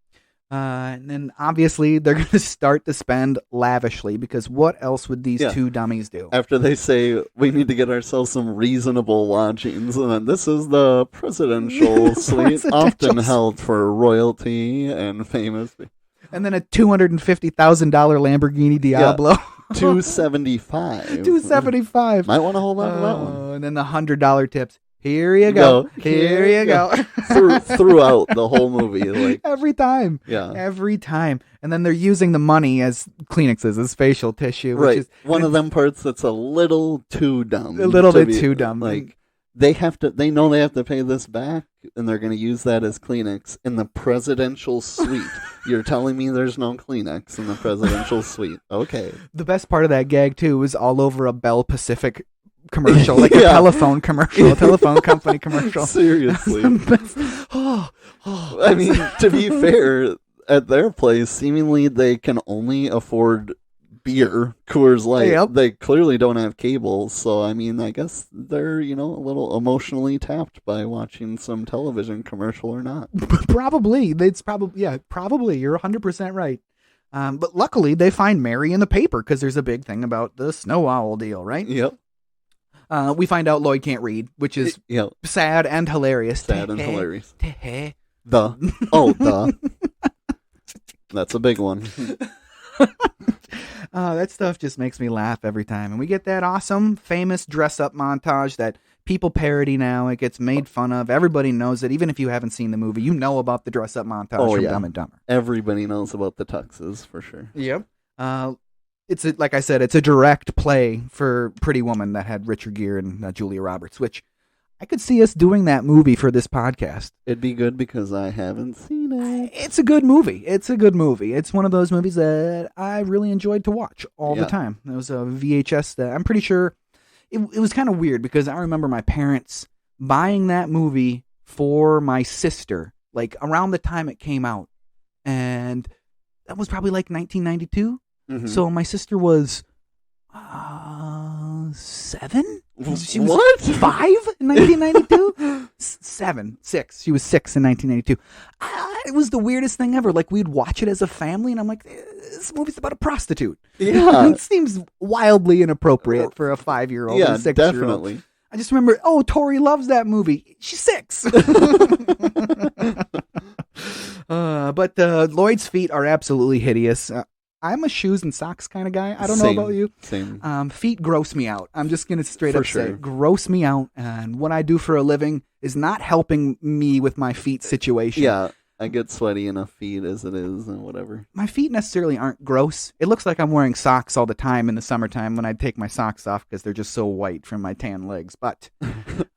And then obviously they're going to start to spend lavishly because what else would these two dummies do? After they say, we need to get ourselves some reasonable lodgings, and then this is the presidential suite, often held for royalty and famous. And then a $250,000 Lamborghini Diablo. Yeah. $275. $275. Might want to hold on to that one. And then the $100 tips. Here you go. Here you go. Throughout the whole movie. Like every time. Yeah. Every time. And then they're using the money as Kleenexes, as facial tissue. Right. Which is, one of them parts that's a little too dumb. A little bit too dumb. Like, they know they have to pay this back, and they're going to use that as Kleenex in the presidential suite. You're telling me there's no Kleenex in the presidential suite. Okay. The best part of that gag, too, was all over a Bell Pacific commercial, like a telephone commercial, a telephone company commercial. Seriously. I mean, to be fair, at their place, seemingly they can only afford beer, Coors Light. Yep. They clearly don't have cable, so I mean, I guess they're, a little emotionally tapped by watching some television commercial or not. Probably. Probably. You're 100% right. But luckily, they find Mary in the paper because there's a big thing about the snow owl deal, right? Yep. We find out Lloyd can't read, which is sad and hilarious. Hilarious. The. That's a big one. That stuff just makes me laugh every time. And we get that awesome, famous dress-up montage that people parody now. It gets made fun of. Everybody knows it. Even if you haven't seen the movie, you know about the dress-up montage from Dumb and Dumber. Everybody knows about the tuxes, for sure. Yep. Like I said, it's a direct play for Pretty Woman that had Richard Gere and Julia Roberts, which I could see us doing that movie for this podcast. It'd be good because I haven't seen it. It's a good movie. It's one of those movies that I really enjoyed to watch all the time. It was a VHS that I'm pretty sure it was kind of weird because I remember my parents buying that movie for my sister, like around the time it came out. And that was probably like 1992. Mm-hmm. So my sister was 7? She was what? 5 in 1992? 6. She was 6 in 1992. It was the weirdest thing ever. Like, we'd watch it as a family, and I'm like, this movie's about a prostitute. Yeah. It seems wildly inappropriate for a 5-year-old and 6-year-old. Definitely. I just remember, Tori loves that movie. She's 6. But Lloyd's feet are absolutely hideous. I'm a shoes and socks kind of guy. I don't know about you. Same. Feet gross me out. I'm just going to straight up say, gross me out. And what I do for a living is not helping me with my feet situation. Yeah, I get sweaty enough feet as it is and whatever. My feet necessarily aren't gross. It looks like I'm wearing socks all the time in the summertime when I take my socks off because they're just so white from my tan legs. But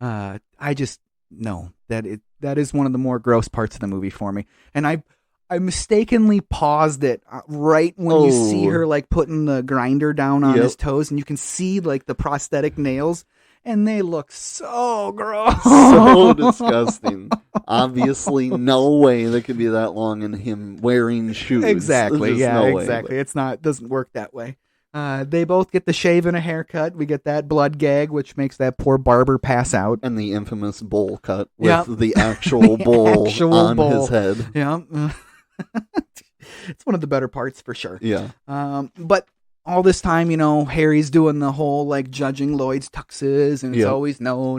I just know that is one of the more gross parts of the movie for me. And I mistakenly paused it right when you see her like putting the grinder down on his toes, and you can see like the prosthetic nails, and they look so gross, so disgusting. Obviously, no way they could be that long in him wearing shoes. Exactly, exactly. It's not. Doesn't work that way. They both get the shave and a haircut. We get that blood gag, which makes that poor barber pass out. And the infamous bowl cut with the actual bowl on his head. Yeah. It's one of the better parts for sure. Yeah. But all this time, Harry's doing the whole like judging Lloyd's tuxes, and it's always no.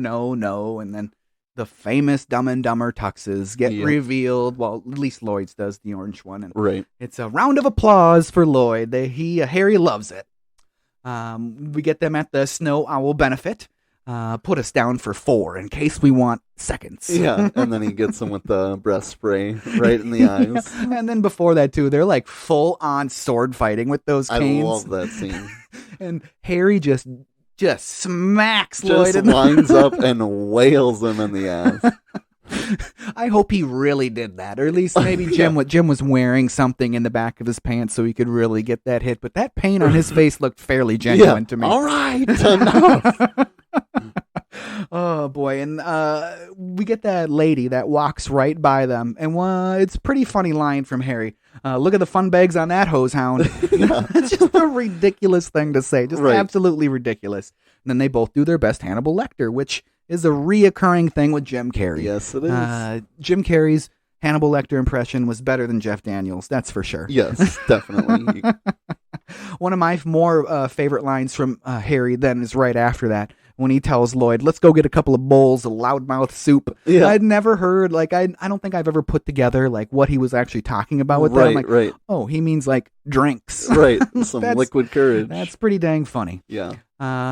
And then, the famous Dumb and Dumber tuxes get revealed. Well, at least Lloyd's does, the orange one. And right. It's a round of applause for Lloyd. Harry loves it. We get them at the Snow Owl benefit. Put us down for 4 in case we want seconds. Yeah, and then he gets them with the breath spray right in the eyes. And then before that, too, they're like full-on sword fighting with those canes. I love that scene. And Harry just smacks Lloyd. Just lines up and wails him in the ass. I hope he really did that, or at least maybe Jim was wearing something in the back of his pants so he could really get that hit. But that pain on his face looked fairly genuine to me. All right, enough. Oh boy, and we get that lady that walks right by them, and it's a pretty funny line from Harry. Look at the fun bags on that hose hound. It's just a ridiculous thing to say, just absolutely ridiculous. And then they both do their best Hannibal Lecter, which is a reoccurring thing with Jim Carrey. Yes, it is. Jim Carrey's Hannibal Lecter impression was better than Jeff Daniels, that's for sure. Yes, definitely. One of my more favorite lines from Harry then is right after that, when he tells Lloyd, let's go get a couple of bowls of loudmouth soup. Yeah. I'd never heard, I don't think I've ever put together, what he was actually talking about with that. I'm like, right. Oh, he means, drinks. Right, some liquid courage. That's pretty dang funny. Yeah.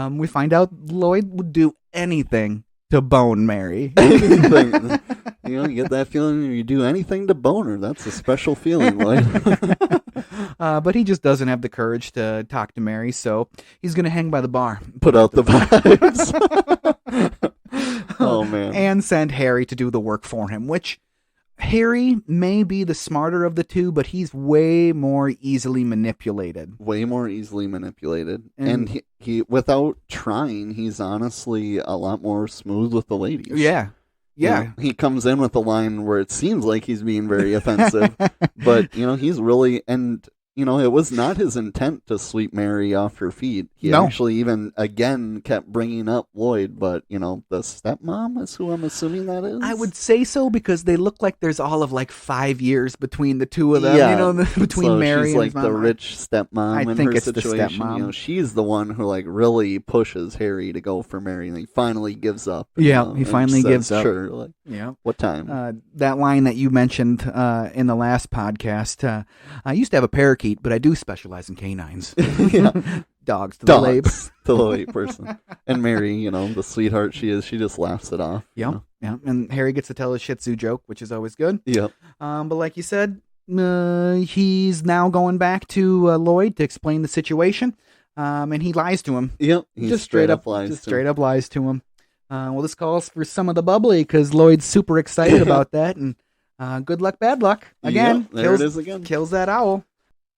We find out Lloyd would do anything to bone Mary. Anything. You get that feeling when you do anything to bone her. That's a special feeling, Lloyd. But he just doesn't have the courage to talk to Mary, so he's going to hang by the bar. Put out the vibes. Oh, man. And send Harry to do the work for him, which Harry may be the smarter of the two, but he's way more easily manipulated. Way more easily manipulated. And he without trying, he's honestly a lot more smooth with the ladies. Yeah. Yeah. He comes in with a line where it seems like he's being very offensive, but, he's really, and, it was not his intent to sweep Mary off her feet. He actually even, again, kept bringing up Lloyd, but, the stepmom is who I'm assuming that is? I would say so, because they look like there's all of 5 years between the two of them, between Mary she's and his the mom. rich stepmom in her situation. The stepmom. She's the one who really pushes Harry to go for Mary, and he finally gives up. Yeah, he finally gives up. Sure. What time? That line that you mentioned in the last podcast, I used to have a parakeet, but I do specialize in canines. Dogs to the late person. And Mary, the sweetheart she is, she just laughs it off. Yeah. And Harry gets to tell his Shih Tzu joke, which is always good. Yep. But like you said, he's now going back to Lloyd to explain the situation. And he lies to him. Yep. He just straight up lies to him. Well, this calls for some of the bubbly, because Lloyd's super excited about that. And good luck, bad luck. Again, it is again. Kills that owl.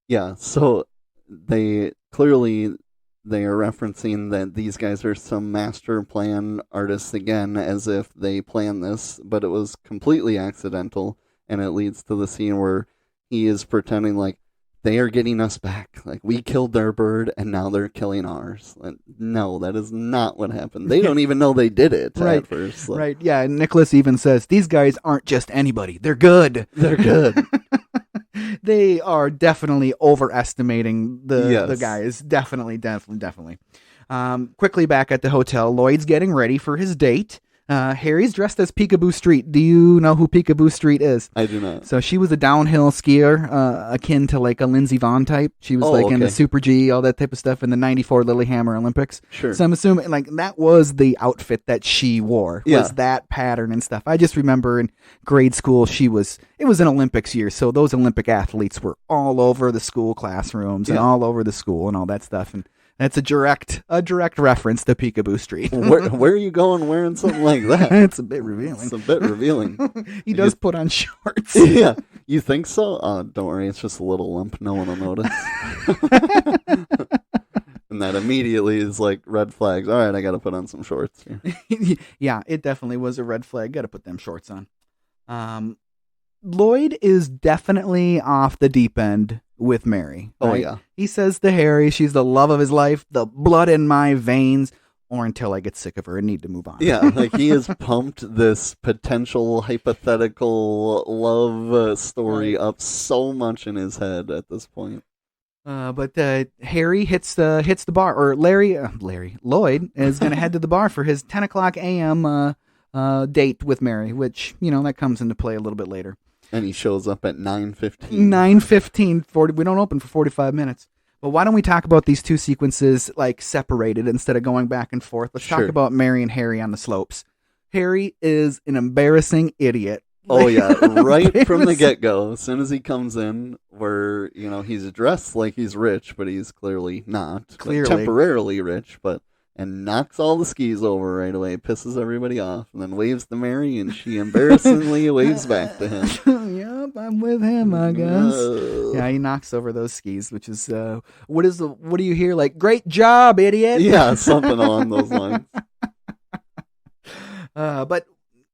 Yeah, so they are referencing that these guys are some master plan artists again, as if they planned this, but it was completely accidental, and it leads to the scene where he is pretending like they are getting us back. We killed their bird, and now they're killing ours. No, that is not what happened. They don't even know they did it at first. Right, yeah, and Nicholas even says, these guys aren't just anybody. They're good. They're good. They are definitely overestimating the guys. Definitely. Quickly back at the hotel, Lloyd's getting ready for his date. Harry's dressed as Peekaboo Street. Do you know who Peekaboo Street is? I do not. So she was a downhill skier, akin to a Lindsey Vonn type. She was in the Super G, all that type of stuff in the '94 Lillehammer Olympics. Sure. So I'm assuming that was the outfit that she wore. Was that pattern and stuff. I just remember in grade school it was an Olympics year, so those Olympic athletes were all over the school classrooms and all over the school and all that stuff. And that's a direct reference to Peekaboo Street. Where are you going wearing something like that? It's a bit revealing. He does put on shorts. Yeah. You think so? Don't worry. It's just a little lump. No one will notice. And that immediately is red flags. All right, I got to put on some shorts here. Yeah, it definitely was a red flag. Got to put them shorts on. Lloyd is definitely off the deep end with Mary. Right? Oh, yeah. He says to Harry, she's the love of his life, the blood in my veins, or until I get sick of her and need to move on. Yeah, he has pumped this potential hypothetical love story up so much in his head at this point. But Harry hits the bar, or Lloyd is going to head to the bar for his 10 o'clock a.m. date with Mary, which, that comes into play a little bit later. And he shows up at 9:15. 9:15, we don't open for 45 minutes. But why don't we talk about these two sequences, separated instead of going back and forth? Let's talk about Mary and Harry on the slopes. Harry is an embarrassing idiot. Oh, yeah. Right from the get-go, as soon as he comes in, where, he's dressed like he's rich, but he's clearly not. Clearly. Temporarily rich, and knocks all the skis over right away, pisses everybody off, and then waves to Mary, and she embarrassingly waves back to him. Yep, I'm with him, I guess. Yeah, he knocks over those skis, which is, what do you hear? Great job, idiot! Yeah, something along those lines. But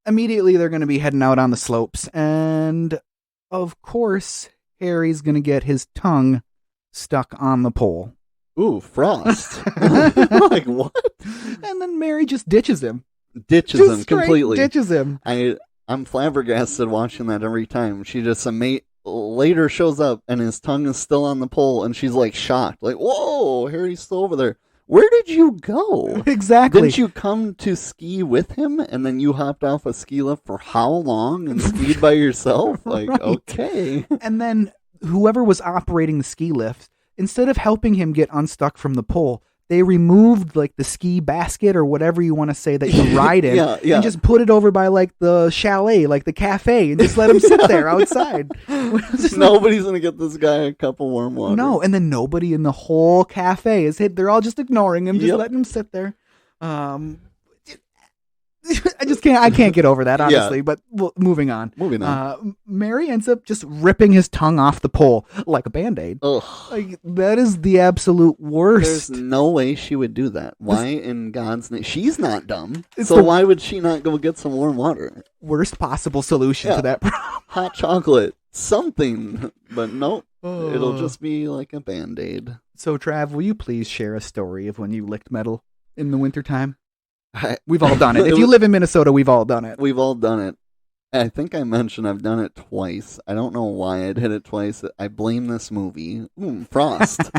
immediately they're going to be heading out on the slopes, and of course, Harry's going to get his tongue stuck on the pole. Ooh, frost. What? And then Mary just ditches him. Ditches him completely. Ditches him. I'm flabbergasted watching that every time. She just later shows up and his tongue is still on the pole and she's shocked. Whoa, Harry's still over there. Where did you go? Exactly. Didn't you come to ski with him and then you hopped off a ski lift for how long and skied by yourself? Right. Okay. And then whoever was operating the ski lift, instead of helping him get unstuck from the pole, they removed the ski basket or whatever you want to say that you ride in and just put it over by the chalet, the cafe, and just let him sit there outside. Nobody's going to get this guy a cup of warm water. No, and then nobody in the whole cafe is hit. They're all just ignoring him, just letting him sit there. I can't get over that, honestly, but moving on. Mary ends up just ripping his tongue off the pole like a Band-Aid. Ugh. That is the absolute worst. There's no way she would do that. Why in God's name? She's not dumb. Why would she not go get some warm water? Worst possible solution to that problem. Hot chocolate. Something. But nope. It'll just be like a Band-Aid. So, Trav, will you please share a story of when you licked metal in the wintertime? We've all done it. If you live in Minnesota, we've all done it. We've all done it. I think I mentioned I've done it twice. I don't know why I did it twice. I blame this movie. Frost.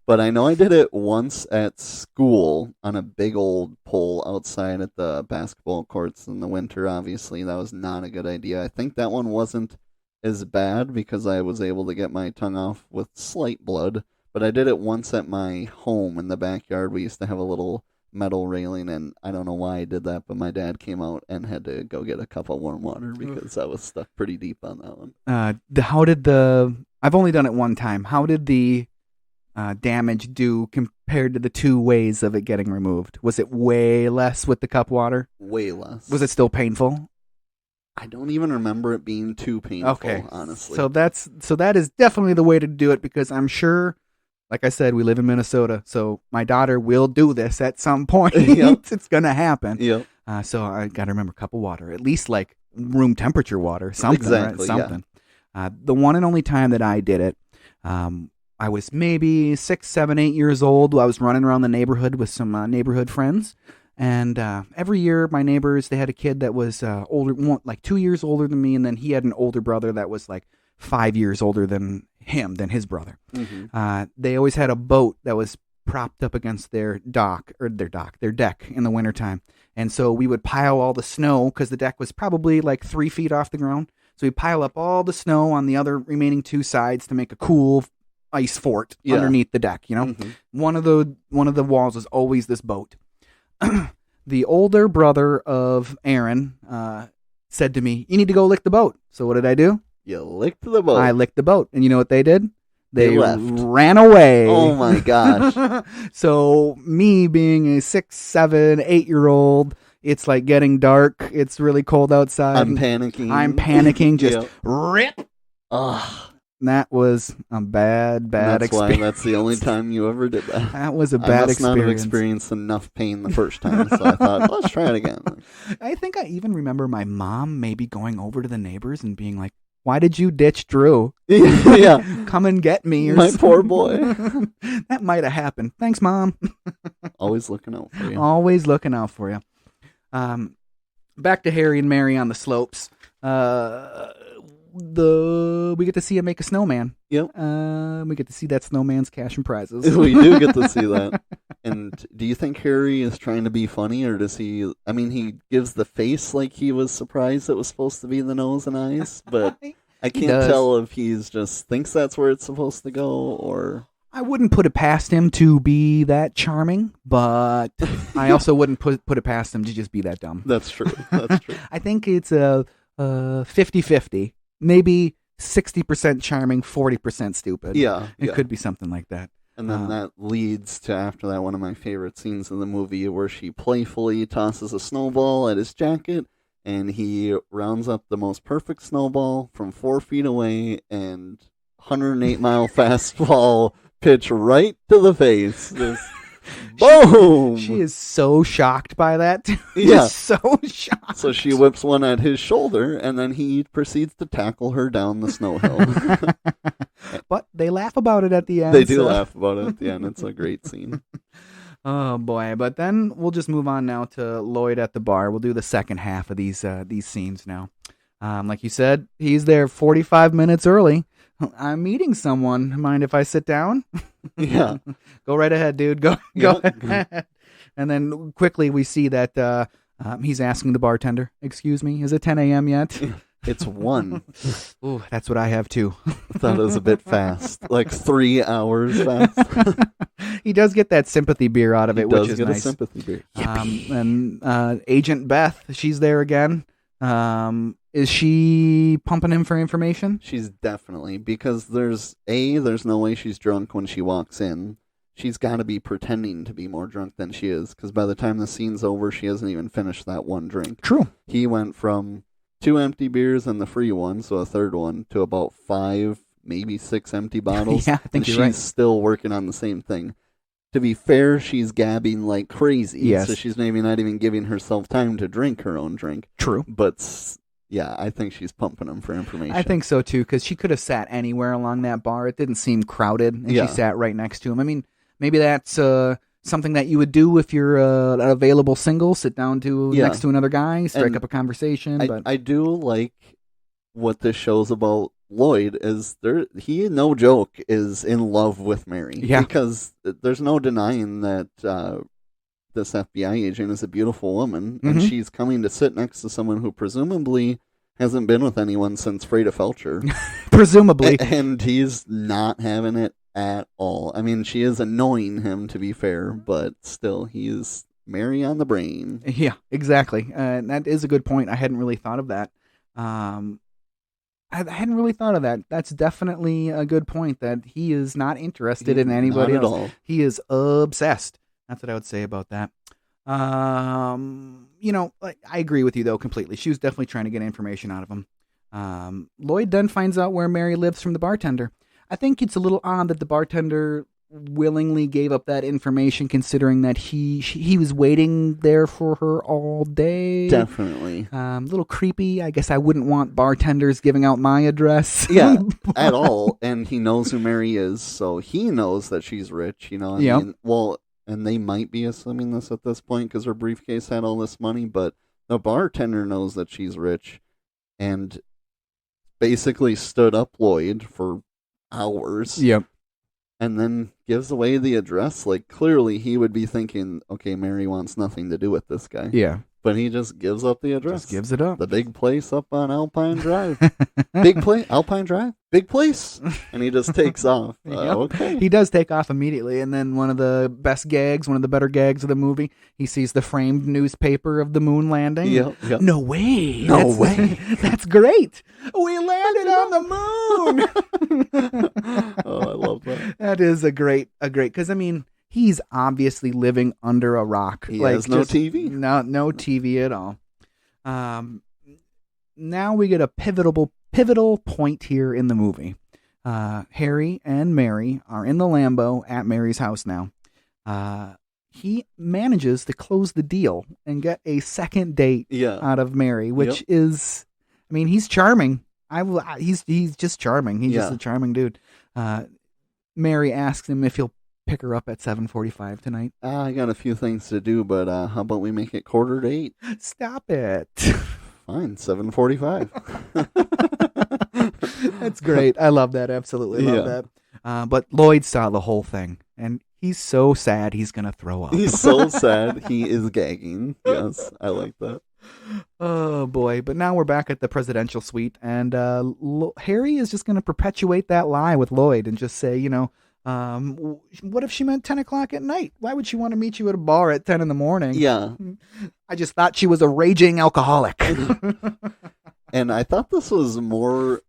But I know I did it once at school on a big old pole outside at the basketball courts in the winter, obviously. That was not a good idea. I think that one wasn't as bad because I was able to get my tongue off with slight blood. But I did it once at my home in the backyard. We used to have a little metal railing, and I don't know why I did that, but my dad came out and had to go get a cup of warm water because I was stuck pretty deep on that one. I've only done it one time. How did the damage do compared to the two ways of it getting removed? Was it way less with the cup water? Way less. Was it still painful? I don't even remember it being too painful, honestly. So that is definitely the way to do it, because I'm sure, like I said, we live in Minnesota, so my daughter will do this at some point. Yep. It's going to happen. Yep. So I got to remember a cup of water, at least room temperature water, something. Exactly, right? Something. Yeah. The one and only time that I did it, I was maybe 6, 7, 8 years old. I was running around the neighborhood with some neighborhood friends. And every year, my neighbors, they had a kid that was older, 2 years older than me, and then he had an older brother that was 5 years older than his brother. Mm-hmm. They always had a boat that was propped up against their deck in the wintertime. And so we would pile all the snow, because the deck was probably 3 feet off the ground. So we pile up all the snow on the other remaining two sides to make a cool ice fort underneath the deck. Mm-hmm. One of the walls is always this boat. The older brother of Aaron said to me, "You need to go lick the boat." So what did I do? You licked the boat. I licked the boat. And you know what they did? They left. Ran away. Oh my gosh. So me being a 6, 7, 8-year-old, it's getting dark. It's really cold outside. I'm panicking. Just rip. Ugh. That was a bad experience. That's why that's the only time you ever did that. That was a bad experience. I must not have experienced enough pain the first time, so I thought, let's try it again. I think I even remember my mom maybe going over to the neighbors and being like, "Why did you ditch Drew? Yeah. Come and get me." Or my poor boy. That might have happened. Thanks, Mom. Always looking out for you. Always looking out for you. Back to Harry and Mary on the slopes. We get to see him make a snowman. Yep. We get to see that snowman's cash and prizes. We do get to see that. And do you think Harry is trying to be funny, or does he? I mean, he gives the face like he was surprised it was supposed to be the nose and eyes, but I can't tell if he's just thinks that's where it's supposed to go, or... I wouldn't put it past him to be that charming, but I also wouldn't put it past him to just be that dumb. That's true. That's true. I think it's a 50-50, maybe 60% charming, 40% stupid. Yeah. It could be something like that. And then that leads to, after that, one of my favorite scenes in the movie where she playfully tosses a snowball at his jacket, and he rounds up the most perfect snowball from 4 feet away, and 108-mile fastball pitch right to the face. Just boom! She is so shocked by that. Yeah. So shocked. So she whips one at his shoulder, and then he proceeds to tackle her down the snow hill. But they laugh about it at the end. They do laugh about it at the end. It's a great scene. Oh, boy. But then we'll just move on now to Lloyd at the bar. We'll do the second half of these scenes now. Like you said, he's there 45 minutes early. I'm meeting someone. Mind if I sit down? Yeah. Go right ahead, dude. Go ahead. And then quickly we see that he's asking the bartender, excuse me, is it 10 a.m. yet? It's 1. Ooh, that's what I have too. I thought it was a bit fast. Like 3 hours fast. He does get that sympathy beer out of it, which is nice. A sympathy beer. And Agent Beth, she's there again. Is she pumping him for information? She's definitely, because there's no way she's drunk when she walks in. She's got to be pretending to be more drunk than she is, because by the time the scene's over, she hasn't even finished that one drink. True. He went from 2 empty beers and the free one, so a third one, to about 5, maybe 6 empty bottles. Yeah, I think she's right. still working on the same thing. To be fair, she's gabbing like crazy. Yes. So she's maybe not even giving herself time to drink her own drink. True. But yeah, I think she's pumping him for information. I think so too, because she could have sat anywhere along that bar. It didn't seem crowded, and she sat right next to him. I mean, maybe that's something that you would do if you're an available single. Sit down next to another guy, strike up a conversation. But I do like what this shows about Lloyd is he, no joke, is in love with Mary. Yeah. Because there's no denying that this FBI agent is a beautiful woman, and she's coming to sit next to someone who presumably hasn't been with anyone since Freda Felcher. Presumably. And he's not having it at all. I mean, she is annoying him, to be fair, but still, he's Mary on the brain. Yeah, exactly. That is a good point. I hadn't really thought of that. I hadn't really thought of that. That's definitely a good point, that he is not interested in anybody else. All. He is obsessed. That's what I would say about that. I agree with you, though, completely. She was definitely trying to get information out of him. Lloyd then finds out where Mary lives from the bartender. I think it's a little odd that the bartender willingly gave up that information, considering that he was waiting there for her all day. Definitely. A little creepy. I guess I wouldn't want bartenders giving out my address. Yeah, at all. And he knows who Mary is, so he knows that she's rich, I mean, well, and they might be assuming this at this point because her briefcase had all this money, but the bartender knows that she's rich and basically stood up Lloyd for hours. Yep. And then gives away the address. Like, clearly he would be thinking, okay, Mary wants nothing to do with this guy. Yeah. But he just gives up the address. Just gives it up. The big place up on Alpine Drive. Big place? Alpine Drive? Big place? And he just takes off. Yep. Okay. He does take off immediately. And then one of the best gags, one of the better gags of the movie, he sees the framed newspaper of the moon landing. Yep. No way. No way. That's great. We landed on the moon. Oh, I love that. That is a great, because I mean, he's obviously living under a rock. He has no TV. No TV at all. Now we get a pivotal point here in the movie. Harry and Mary are in the Lambo at Mary's house now. He manages to close the deal and get a second date out of Mary, which is, I mean, he's charming. He's just charming. He's just a charming dude. Mary asks him if he'll pick her up at 7:45 tonight. I got a few things to do, but how about we make it 7:45? Stop it. Fine, 7:45. That's great. I love that. Absolutely love that. But Lloyd saw the whole thing. And he's so sad he's going to throw up. He's so sad he is gagging. Yes, I like that. Oh, boy. But now we're back at the presidential suite, and Harry is just going to perpetuate that lie with Lloyd and just say, what if she meant 10 o'clock at night? Why would she want to meet you at a bar at 10 in the morning? Yeah. I just thought she was a raging alcoholic. And I thought this was more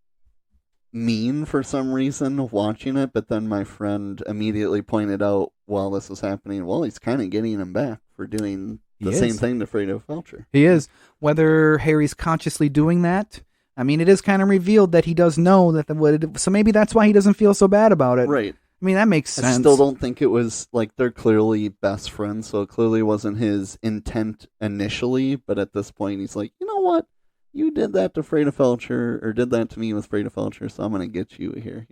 mean for some reason watching it, but then my friend immediately pointed out while this was happening, well, he's kind of getting him back for doing the same thing to Fredo Felcher. He is. Whether Harry's consciously doing that, I mean, it is kind of revealed that he does know that. So maybe that's why he doesn't feel so bad about it. Right. I mean, that makes sense. I still don't think it was, like, they're clearly best friends, so it clearly wasn't his intent initially, but at this point he's like, you know what? You did that to Fredo Felcher, or did that to me with Fredo Felcher, so I'm going to get you here.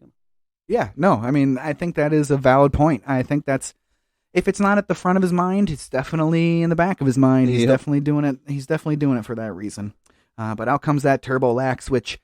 Yeah, no, I mean, I think that is a valid point. I think that's, if it's not at the front of his mind, it's definitely in the back of his mind. He's definitely doing it. He's definitely doing it for that reason. But out comes that Turbo Lax, which,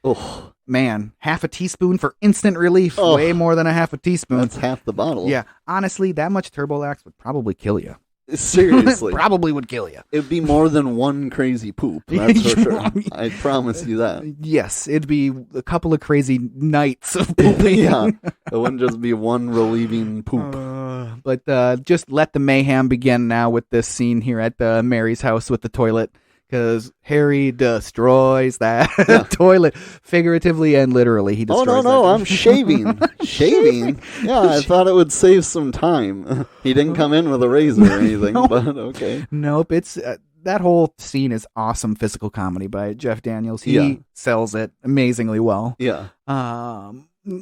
man, half a teaspoon for instant relief. Way more than a half a teaspoon. That's half the bottle. Yeah, honestly, that much Turbo Lax would probably kill you. Seriously. Probably would kill you. It'd be more than one crazy poop, that's for sure. I promise you that. Yes, it'd be a couple of crazy nights of pooping. Yeah, it wouldn't just be one relieving poop. But just let the mayhem begin now with this scene here at Mary's house with the toilet. Because Harry destroys that toilet, figuratively and literally. He destroys no, that. I'm shaving. Shaving? Yeah, I thought it would save some time. He didn't come in with a razor or anything, but okay. Nope, it's that whole scene is awesome physical comedy by Jeff Daniels. He sells it amazingly well. Yeah.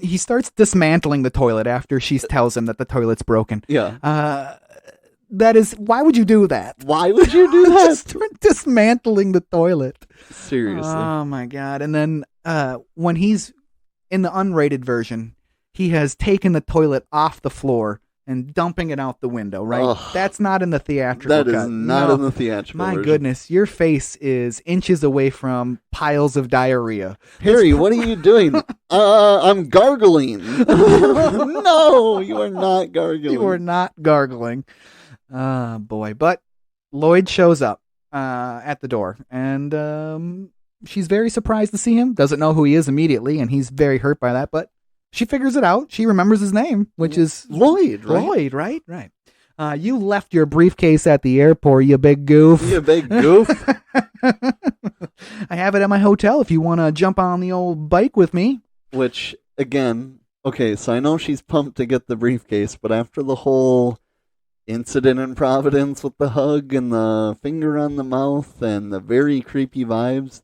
He starts dismantling the toilet after she tells him that the toilet's broken. Yeah. That is, why would you do that? Why would you do that? Just start dismantling the toilet. Seriously. Oh my God. And then when he's in the unrated version, he has taken the toilet off the floor and dumping it out the window, right? Ugh. That's not in the theatrical cut. That is not in the theatrical My version. goodness, your face is inches away from piles of diarrhea. Harry, what are you doing? I'm gargling. No, you are not gargling. You are not gargling. Boy. But Lloyd shows up at the door, and she's very surprised to see him. Doesn't know who he is immediately, and he's very hurt by that, but she figures it out. She remembers his name, which is Lloyd, right? Lloyd, right? You left your briefcase at the airport, you big goof. You big goof. I have it at my hotel if you want to jump on the old bike with me. Which, again, okay, so I know she's pumped to get the briefcase, but after the whole incident in Providence with the hug and the finger on the mouth and the very creepy vibes,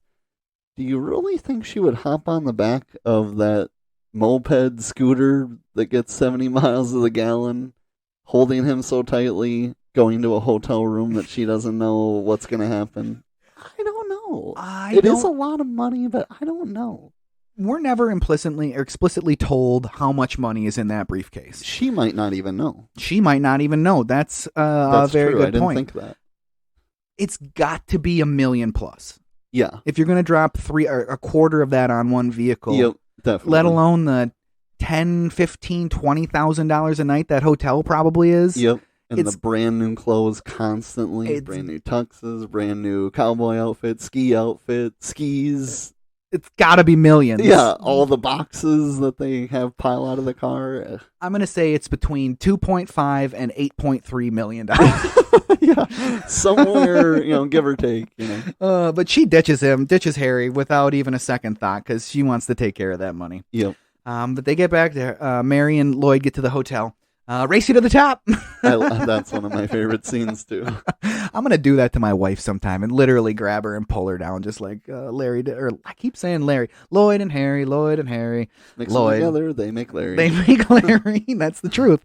do you really think she would hop on the back of that moped scooter that gets 70 miles to the gallon, holding him so tightly, going to a hotel room that she doesn't know what's going to happen? I don't know. It is a lot of money, but I don't know. We're never implicitly or explicitly told how much money is in that briefcase. She might not even know. That's a very true. good point. I didn't think that. It's got to be $1 million plus. Yeah. If you're going to drop a quarter of that on one vehicle, yep, definitely. Let alone the $10,000, $15,000, $20,000 a night that hotel probably is. Yep. And the brand new clothes constantly, brand new tuxes, brand new cowboy outfit, ski outfit, skis. It's got to be millions. Yeah, all the boxes that they have pile out of the car. I'm going to say it's between $2.5 and $8.3 million. Yeah, somewhere, give or take. But she ditches Harry without even a second thought because she wants to take care of that money. Yep. But they get back there. Mary and Lloyd get to the hotel. Race you to the top. That's one of my favorite scenes, too. I'm going to do that to my wife sometime and literally grab her and pull her down just like Larry did. Or I keep saying Larry. Lloyd and Harry. Mix them together, they make Larry. That's the truth.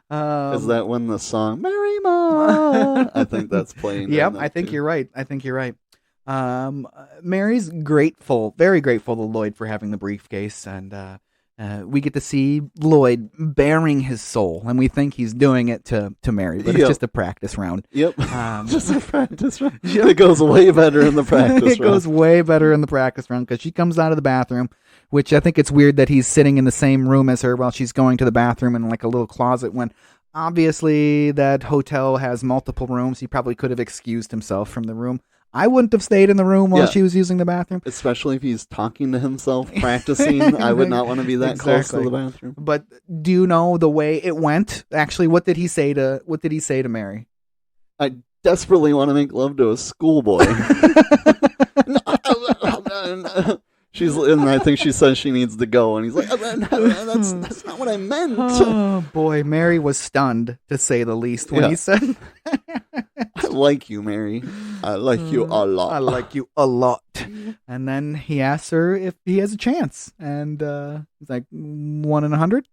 Is that when the song, Mary Ma? I think that's playing. Yep, I think you're right. Mary's grateful, very grateful to Lloyd for having the briefcase, and we get to see Lloyd bearing his soul, and we think he's doing it to Mary, but it's just a practice round. Yep, just a practice round. It goes way better in the practice round. It goes way better in the practice round because she comes out of the bathroom, which I think it's weird that he's sitting in the same room as her while she's going to the bathroom in like a little closet when Obviously, that hotel has multiple rooms. He probably could have excused himself from the room. I wouldn't have stayed in the room while she was using the bathroom. Especially if he's talking to himself, practicing. I would not want to be that close to the bathroom. But do you know the way it went? Actually, what did he say to Mary? I desperately want to make love to a schoolboy. And I think she says she needs to go, and he's like, that's not what I meant. Oh, boy, Mary was stunned, to say the least, when he said, I like you, Mary. I like you a lot. I like you a lot. And then he asks her if he has a chance, and he's like, 1 in 100?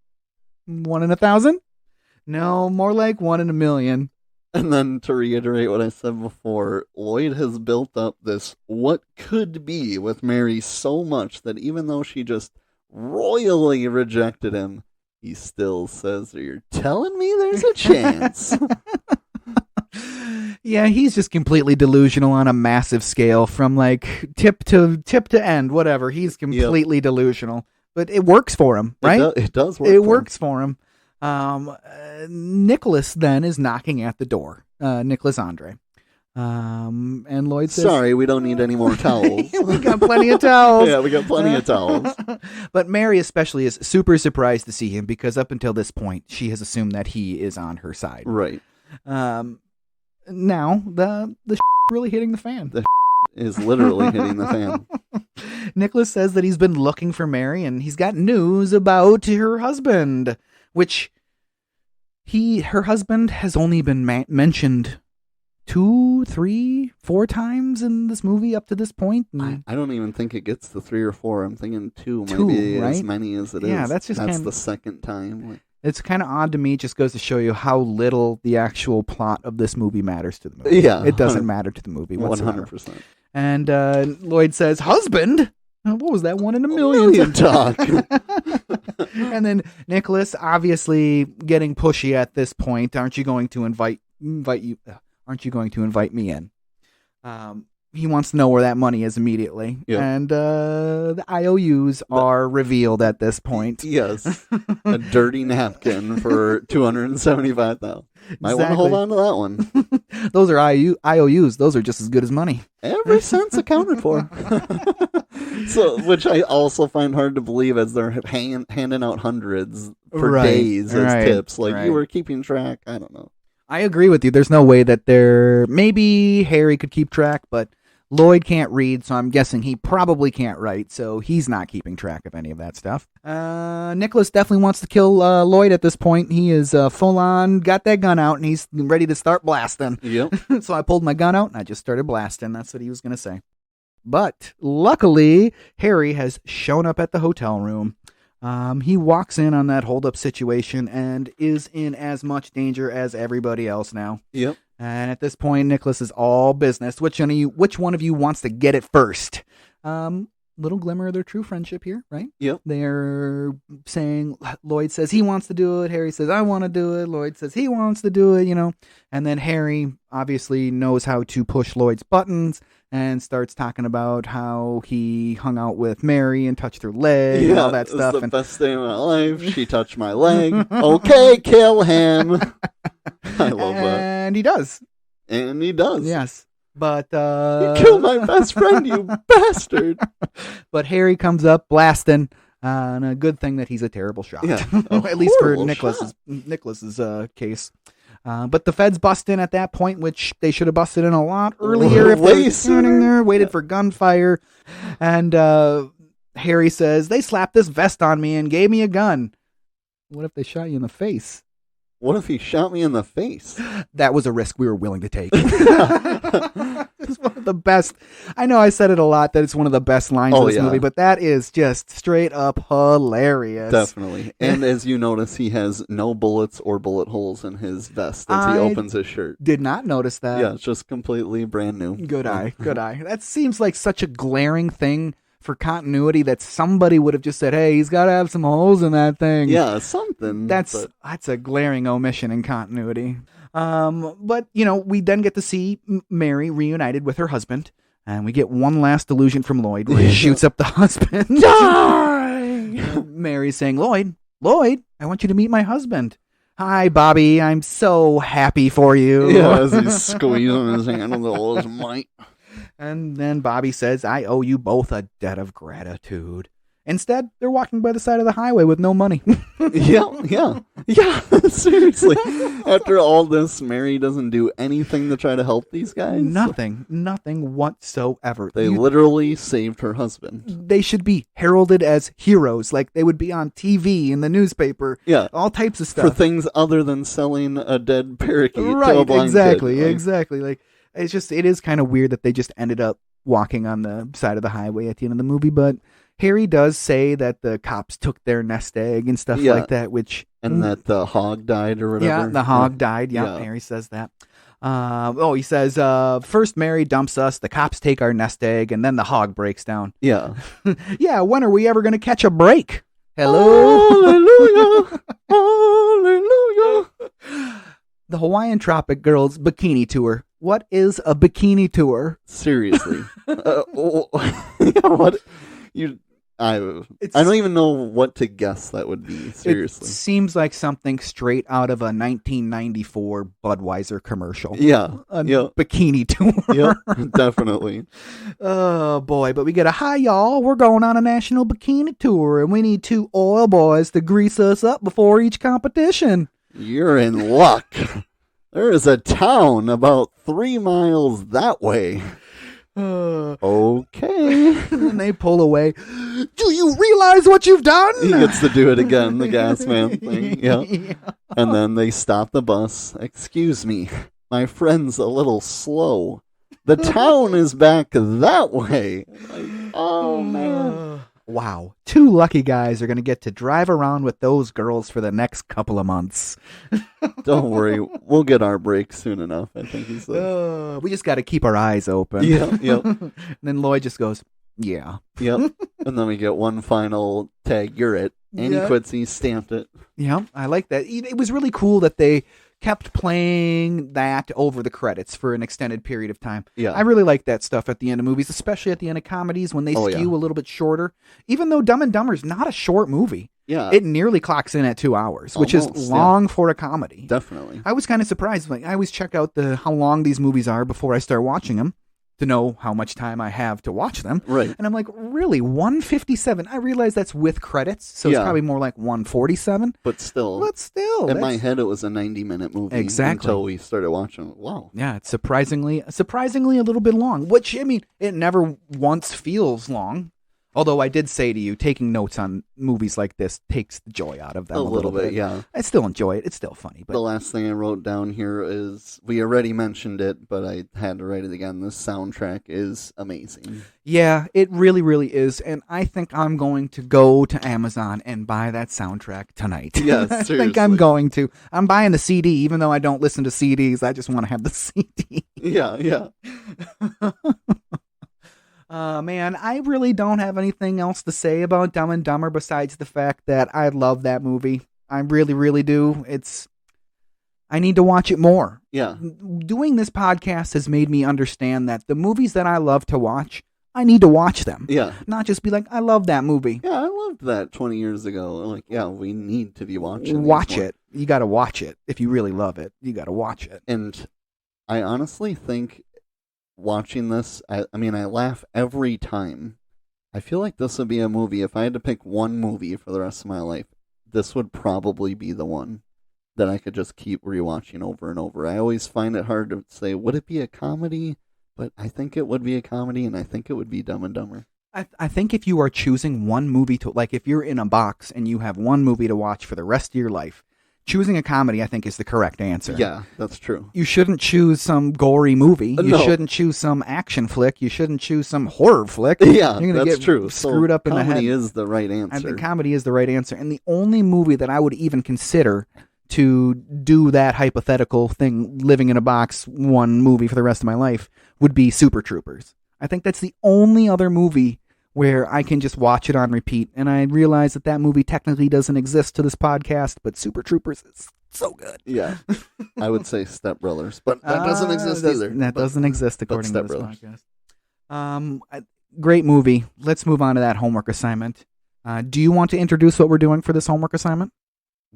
1 in 1,000? No, more like 1 in 1,000,000. And then to reiterate what I said before, Lloyd has built up this what could be with Mary so much that even though she just royally rejected him, he still says, "You're telling me there's a chance." Yeah, he's just completely delusional on a massive scale, from like tip to end, whatever. He's completely delusional, but it works for him, right? It does work. It works for him. Nicholas then is knocking at the door. Nicholas Andre. And Lloyd says, "Sorry, we don't need any more towels. We got plenty of towels." Yeah, we got plenty of towels. But Mary especially is super surprised to see him, because up until this point, she has assumed that he is on her side. Right. Now, the really hitting the fan. The is literally hitting the fan. Nicholas says that he's been looking for Mary, and he's got news about her husband, which her husband has only been mentioned 2, 3, 4 times in this movie up to this point. I don't even think it gets to 3 or 4. I'm thinking 2, maybe right? as many as it is. Yeah, that's the second time. It's kind of odd to me. It just goes to show you how little the actual plot of this movie matters to the movie. Yeah. It doesn't matter to the movie whatsoever. 100%. And Lloyd says, "Husband? What was that? 1 in 1,000,000? 1,000,000 talk." And then Nicholas, obviously getting pushy at this point. Aren't you going to invite me in? He wants to know where that money is immediately. Yep. And the IOUs are revealed at this point. Yes. A dirty napkin for $275,000. Might want to hold on to that one. Those are IOUs. Those are just as good as money. Every cent's accounted for. So, which I also find hard to believe, as they're handing out hundreds for days as tips. Like, you were keeping track. I don't know. I agree with you. There's no way that maybe Harry could keep track, but Lloyd can't read, so I'm guessing he probably can't write, so he's not keeping track of any of that stuff. Nicholas definitely wants to kill Lloyd at this point. He is full on, got that gun out, and he's ready to start blasting. Yep. So I pulled my gun out, and I just started blasting. That's what he was going to say. But luckily, Harry has shown up at the hotel room. He walks in on that hold-up situation and is in as much danger as everybody else now. Yep. And at this point, Nicholas is all business. Which one of you wants to get it first? Little glimmer of their true friendship here, right? Yep. They're saying, Lloyd says he wants to do it. Harry says, I want to do it. Lloyd says he wants to do it, And then Harry obviously knows how to push Lloyd's buttons and starts talking about how he hung out with Mary and touched her leg and all that stuff. It's the best day of my life. She touched my leg. Okay, kill him. I love that. And he does. And he does. Yes. But you killed my best friend, you bastard. But Harry comes up blasting, and a good thing that he's a terrible shot. Yeah, at least for Nicholas's case. But the feds bust in at that point, which they should have busted in a lot earlier if they were standing there, waited for gunfire. And Harry says, they slapped this vest on me and gave me a gun. What if they shot you in the face? What if he shot me in the face? That was a risk we were willing to take. It's one of the best. I know I said it a lot that it's one of the best lines of this movie, but that is just straight up hilarious. Definitely. And as you notice, he has no bullets or bullet holes in his vest as he opens his shirt. Did not notice that. Yeah, it's just completely brand new. Good eye. Good eye. That seems like such a glaring thing for continuity that somebody would have just said, hey, he's got to have some holes in that thing. Yeah, something. That's a glaring omission in continuity. But, we then get to see Mary reunited with her husband, and we get one last delusion from Lloyd where he shoots up the husband. Die! Mary's saying, Lloyd, I want you to meet my husband. Hi, Bobby. I'm so happy for you. Yeah, as he's squeezing his hand with all his might. And then Bobby says, I owe you both a debt of gratitude. Instead, they're walking by the side of the highway with no money. Yeah, seriously. After all this, Mary doesn't do anything to try to help these guys. Nothing whatsoever. They literally saved her husband. They should be heralded as heroes, like they would be on TV, in the newspaper. Yeah. All types of stuff. For things other than selling a dead parakeet to a right, blind exactly, kid. exactly. Like, it is kind of weird that they just ended up walking on the side of the highway at the end of the movie, but Harry does say that the cops took their nest egg and stuff like that, which... And that the hog died or whatever. Yeah, the hog died. Yeah, Harry says that. He says, first Mary dumps us, the cops take our nest egg, and then the hog breaks down. Yeah. Yeah, when are we ever going to catch a break? Hello? Hallelujah! Hallelujah! The Hawaiian Tropic Girls Bikini Tour. What is a bikini tour? Seriously. What? I don't even know what to guess that would be. Seriously, it seems like something straight out of a 1994 Budweiser commercial. Yeah, bikini tour. Yep, definitely. Oh boy, but we get a hi y'all. We're going on a national bikini tour, and we need 2 oil boys to grease us up before each competition. You're in luck. There is a town about 3 miles that way. Okay. And they pull away. Do you realize what you've done? He gets to do it again, the gas man thing. Yeah. And then they stop the bus. Excuse me, my friend's a little slow. The town is back that way. Like, oh, man. Wow. 2 lucky guys are going to get to drive around with those girls for the next couple of months. Don't worry. We'll get our break soon enough, I think he said. We just got to keep our eyes open. Yeah, yep. And then Lloyd just goes, yeah. Yep. And then we get one final tag, you're it. And he quits, he stamped it. Yeah, I like that. It was really cool that they kept playing that over the credits for an extended period of time. Yeah. I really like that stuff at the end of movies, especially at the end of comedies when they skew a little bit shorter. Even though Dumb and Dumber's not a short movie. Yeah. It nearly clocks in at 2 hours, which is long for a comedy. Definitely. I was kind of surprised. Like, I always check out how long these movies are before I start watching them to know how much time I have to watch them. Right. And I'm like, really? 157? I realize that's with credits, so it's probably more like 147. But still. In my head, it was a 90-minute movie. Exactly. Until we started watching it. Wow. Yeah, it's surprisingly a little bit long, which, I mean, it never once feels long. Although I did say to you, taking notes on movies like this takes the joy out of them a little bit. Yeah. I still enjoy it. It's still funny. But the last thing I wrote down here is, we already mentioned it, but I had to write it again. The soundtrack is amazing. Yeah, it really, really is. And I think I'm going to go to Amazon and buy that soundtrack tonight. Yeah, I seriously. think I'm going to. I'm buying the CD, even though I don't listen to CDs. I just want to have the CD. Yeah. Man, I really don't have anything else to say about Dumb and Dumber besides the fact that I love that movie. I really, really do. I need to watch it more. Yeah. Doing this podcast has made me understand that the movies that I love to watch, I need to watch them. Yeah. Not just be like, I love that movie. Yeah, I loved that 20 years ago. Like, yeah, we need to be watching. Watch it. You got to watch it. If you really love it, you got to watch it. And I honestly think watching this, I mean, I laugh every time. I feel like this would be a movie. If I had to pick one movie for the rest of my life, this would probably be the one that I could just keep rewatching over and over. I always find it hard to say, would it be a comedy? But I think it would be a comedy, and I think it would be Dumb and Dumber. I think if you are choosing one movie to, like if you're in a box and you have one movie to watch for the rest of your life, choosing a comedy, I think, is the correct answer. Yeah, that's true. You shouldn't choose some gory movie. You No. shouldn't choose some action flick. You shouldn't choose some horror flick. Yeah, You're gonna that's get true. Screwed up in the head. Comedy is the right answer. I think comedy is the right answer. And the only movie that I would even consider to do that hypothetical thing, living in a box, one movie for the rest of my life, would be Super Troopers. I think that's the only other movie where I can just watch it on repeat. And I realize that movie technically doesn't exist to this podcast, but Super Troopers is so good. Yeah. I would say Step Brothers, but that doesn't exist either. That doesn't exist according to this podcast. Great movie. Let's move on to that homework assignment. Do you want to introduce what we're doing for this homework assignment?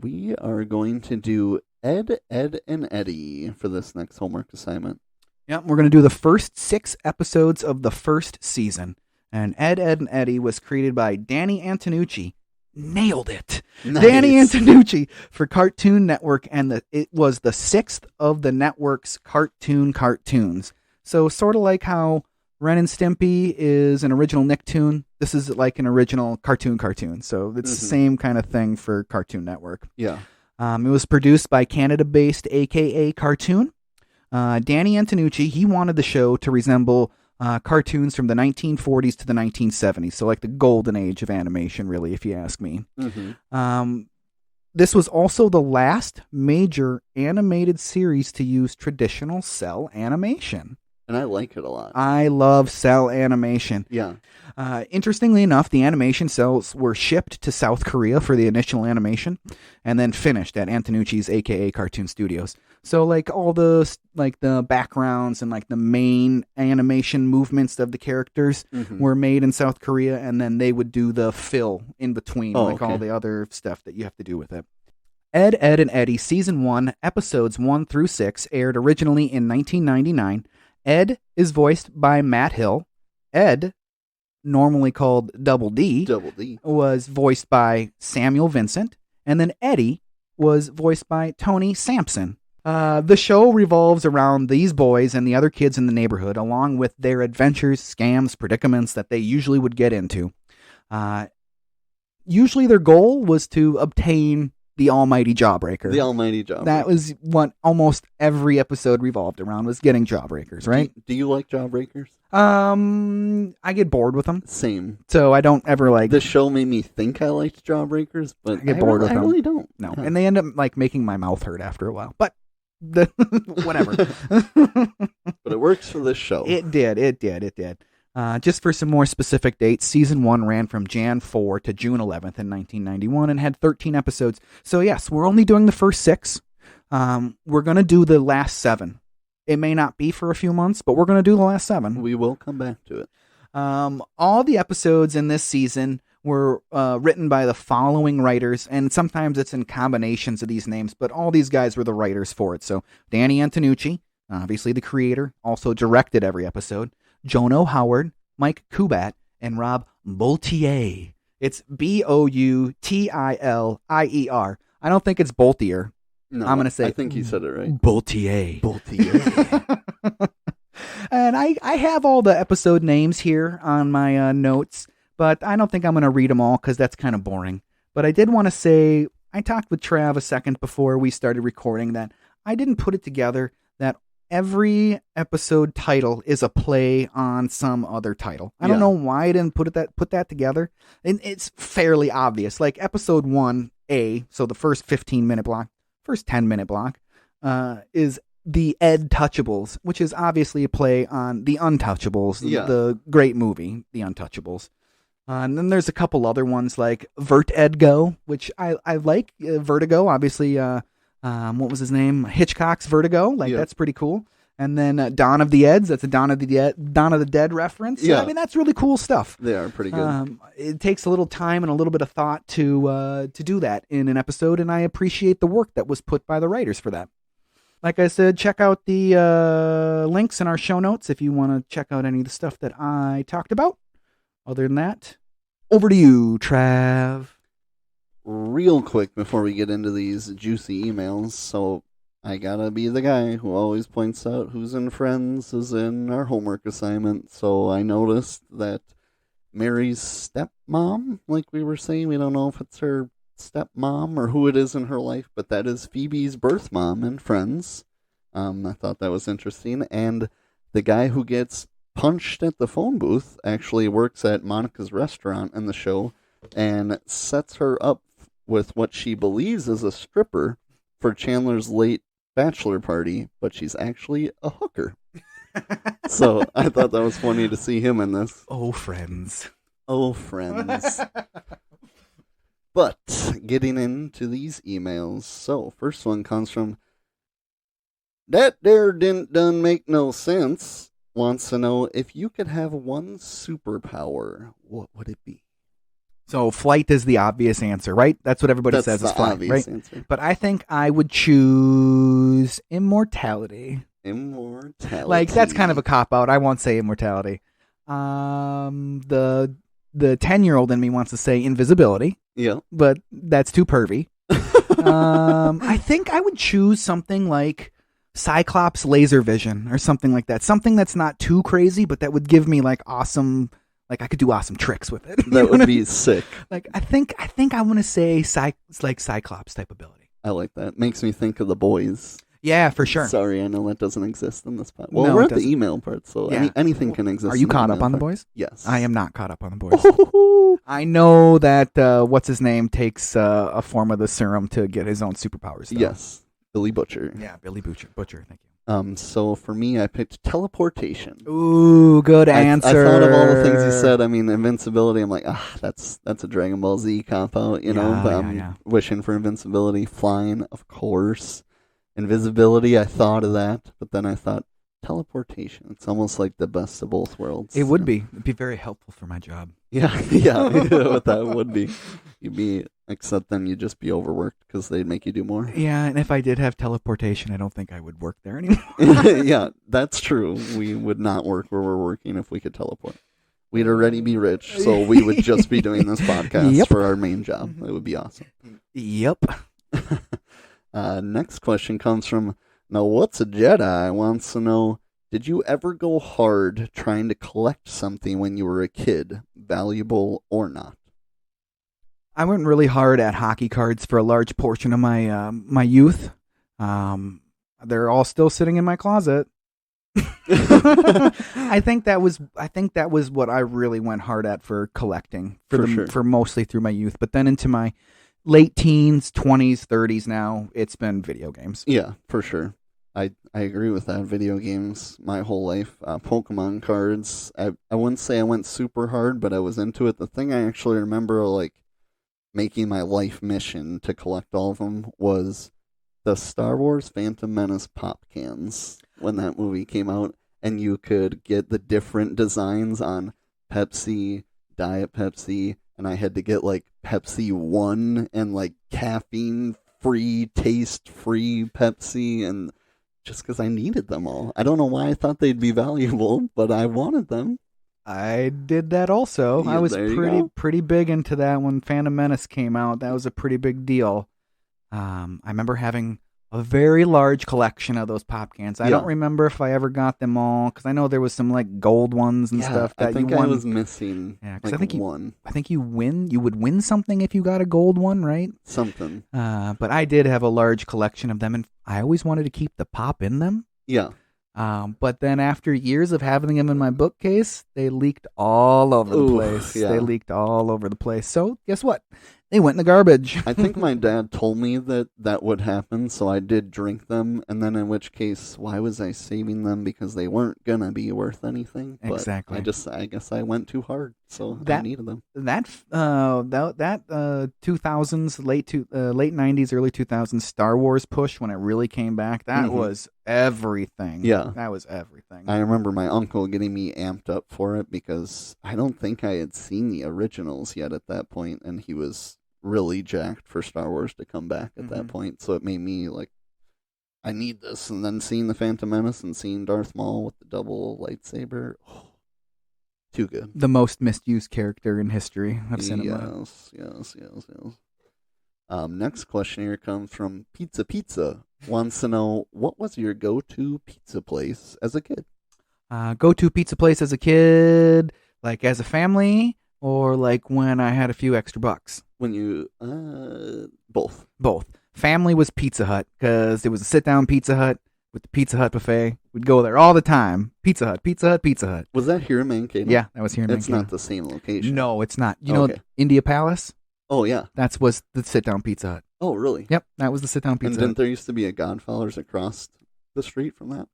we are going to do Edd, and Eddy for this next homework assignment. Yep, we're going to do the first 6 episodes of the first season. And Edd, and Eddy was created by Danny Antonucci. Nailed it. Nice. Danny Antonucci for Cartoon Network, and it was the 6th of the network's cartoons. So sort of like how Ren and Stimpy is an original Nicktoon, this is like an original cartoon. So it's the same kind of thing for Cartoon Network. Yeah. It was produced by Canada-based AKA Cartoon. Danny Antonucci, he wanted the show to resemble cartoons from the 1940s to the 1970s, so like the golden age of animation, really, if you ask me. This was also the last major animated series to use traditional cell animation. And I like it a lot. I love cell animation. Yeah. Interestingly enough, the animation cells were shipped to South Korea for the initial animation and then finished at Antonucci's AKA Cartoon Studios. So like all the backgrounds and like the main animation movements of the characters were made in South Korea, and then they would do the fill in between, all the other stuff that you have to do with it. Edd, and Eddy Season 1, Episodes 1 through 6 aired originally in 1999. Edd is voiced by Matt Hill. Edd, normally called Double D, was voiced by Samuel Vincent. And then Eddy was voiced by Tony Sampson. The show revolves around these boys and the other kids in the neighborhood, along with their adventures, scams, predicaments that they usually would get into. Usually their goal was to obtain the almighty jawbreaker. The almighty jawbreaker. That was what almost every episode revolved around, was getting jawbreakers, right? Do you like jawbreakers? I get bored with them. Same. So I don't ever like... The show made me think I liked jawbreakers, but I get bored with them. I really don't. No. And they end up like making my mouth hurt after a while. But whatever. But it works for this show. It did. Just for some more specific dates, Season 1 ran from Jan 4 to June 11th in 1991 and had 13 episodes. So yes, we're only doing the first 6. We're going to do the last 7. It may not be for a few months, but we're going to do the last 7. We will come back to it. All the episodes in this season were written by the following writers, and sometimes it's in combinations of these names, but all these guys were the writers for it. So Danny Antonucci, obviously the creator, also directed every episode. Jono Howard, Mike Kubat, and Rob Boltier. It's Boutiler. I don't think it's Boltier. No, I'm going to say... I think you said it right. Boltier. And I have all the episode names here on my notes, but I don't think I'm going to read them all because that's kind of boring. But I did want to say, I talked with Trav a second before we started recording that I didn't put it together that every episode title is a play on some other title. I don't know why I didn't put that together. And it's fairly obvious. Like episode 1A, so the first 15-minute block, first 10-minute block, is The Ed Touchables, which is obviously a play on The Untouchables, the great movie, The Untouchables. And then there's a couple other ones like Vert Ed Go, which I like. Vertigo, obviously. What was his name? Hitchcock's Vertigo. That's pretty cool. And then Dawn of the Eds. That's a Dawn of the Dead reference. Yeah. I mean, that's really cool stuff. They are pretty good. It takes a little time and a little bit of thought to do that in an episode, and I appreciate the work that was put by the writers for that. Like I said, check out the links in our show notes if you want to check out any of the stuff that I talked about. Other than that, over to you, Trav. Real quick before we get into these juicy emails, so I gotta be the guy who always points out who's in Friends is in our homework assignment. So I noticed that Mary's stepmom, like we were saying, we don't know if it's her stepmom or who it is in her life, but that is Phoebe's birth mom in Friends. I thought that was interesting. And the guy who gets punched at the phone booth actually works at Monica's restaurant in the show and sets her up with what she believes is a stripper for Chandler's late bachelor party, but she's actually a hooker. So I thought that was funny to see him in this. Oh, Friends. But getting into these emails, so first one comes from That there didn't done make no sense. Wants to know if you could have one superpower, what would it be? So flight is the obvious answer, right? That's what everybody says is flight, right? Answer. But I think I would choose immortality. Immortality. Like, that's kind of a cop-out. I won't say immortality. The 10-year-old in me wants to say invisibility. Yeah. But that's too pervy. I think I would choose something like Cyclops laser vision or something like that. Something that's not too crazy, but that would give me like awesome, like I could do awesome tricks with it. That would be sick. Like I think I want to say like Cyclops type ability. I like that. Makes me think of The Boys. Yeah, for sure. Sorry, I know that doesn't exist in this part. Well, No, we're it at the email part, so Yeah. anything can exist. Are you in the caught up email on The part. Boys? Yes. I am not caught up on The Boys. I know that what's his name takes a form of the serum to get his own superpowers. Though. Yes. Billy Butcher. Yeah, Billy Butcher. Thank you. So for me, I picked teleportation. Ooh, good answer. I thought of all the things you said. I mean, invincibility. I'm like, that's a Dragon Ball Z cop out, you know. But I'm wishing for invincibility. Flying, of course. Invisibility. I thought of that, but then I thought teleportation. It's almost like the best of both worlds. It would be. It'd be very helpful for my job. Yeah, what that would be. Except then you'd just be overworked because they'd make you do more. Yeah, and if I did have teleportation, I don't think I would work there anymore. Yeah, that's true. We would not work where we're working if we could teleport. We'd already be rich, so we would just be doing this podcast for our main job. It would be awesome. Yep. Next question comes from Now What's a Jedi? Wants to know, did you ever go hard trying to collect something when you were a kid, valuable or not? I went really hard at hockey cards for a large portion of my my youth. They're all still sitting in my closet. I think that was what I really went hard at for collecting for mostly through my youth. But then into my late teens, 20s, 30s now, it's been video games. Yeah, for sure. I agree with that. Video games, my whole life. Pokemon cards. I wouldn't say I went super hard, but I was into it. The thing I actually remember, like, making my life mission to collect all of them was the Star Wars Phantom Menace pop cans when that movie came out, and you could get the different designs on Pepsi, Diet Pepsi, and I had to get like Pepsi 1 and like caffeine-free, taste-free Pepsi, and just because I needed them all. I don't know why I thought they'd be valuable, but I wanted them. I did that also. Yeah, I was pretty big into that when Phantom Menace came out. That was a pretty big deal. I remember having a very large collection of those pop cans. I don't remember if I ever got them all, because I know there was some like gold ones and stuff that I think you won. I was missing. Yeah, like I think one. I think you would win something if you got a gold one, right? Something. But I did have a large collection of them, and I always wanted to keep the pop in them. Yeah. But then after years of having them in my bookcase, they leaked all over the place. Yeah. They leaked all over the place. So guess what? They went in the garbage. I think my dad told me that would happen, so I did drink them, and then in which case, why was I saving them? Because they weren't going to be worth anything. But exactly. I guess I went too hard, so I needed them. That 2000s, late 90s, early 2000s Star Wars push, when it really came back, that was everything. Yeah. That was everything. I remember my uncle getting me amped up for it because I don't think I had seen the originals yet at that point, and he was really jacked for Star Wars to come back at that point, so it made me like, I need this. And then seeing the Phantom Menace and seeing Darth Maul with the double lightsaber, too good. The most misused character in history of cinema. Yes. Next question here comes from Pizza. Wants to know, what was your go-to pizza place as a kid? Go-to pizza place as a kid, like as a family, or like when I had a few extra bucks? When you, both. Both. Family was Pizza Hut, because it was a sit-down Pizza Hut with the Pizza Hut buffet. We'd go there all the time. Pizza Hut. Was that here in Mankato? Yeah, that was here in Mankato. It's not the same location. No, it's not. You know India Palace? Oh, yeah. That was the sit-down Pizza Hut. Oh, really? Yep, that was the sit-down Pizza Hut. And didn't there used to be a Godfather's across the street from that?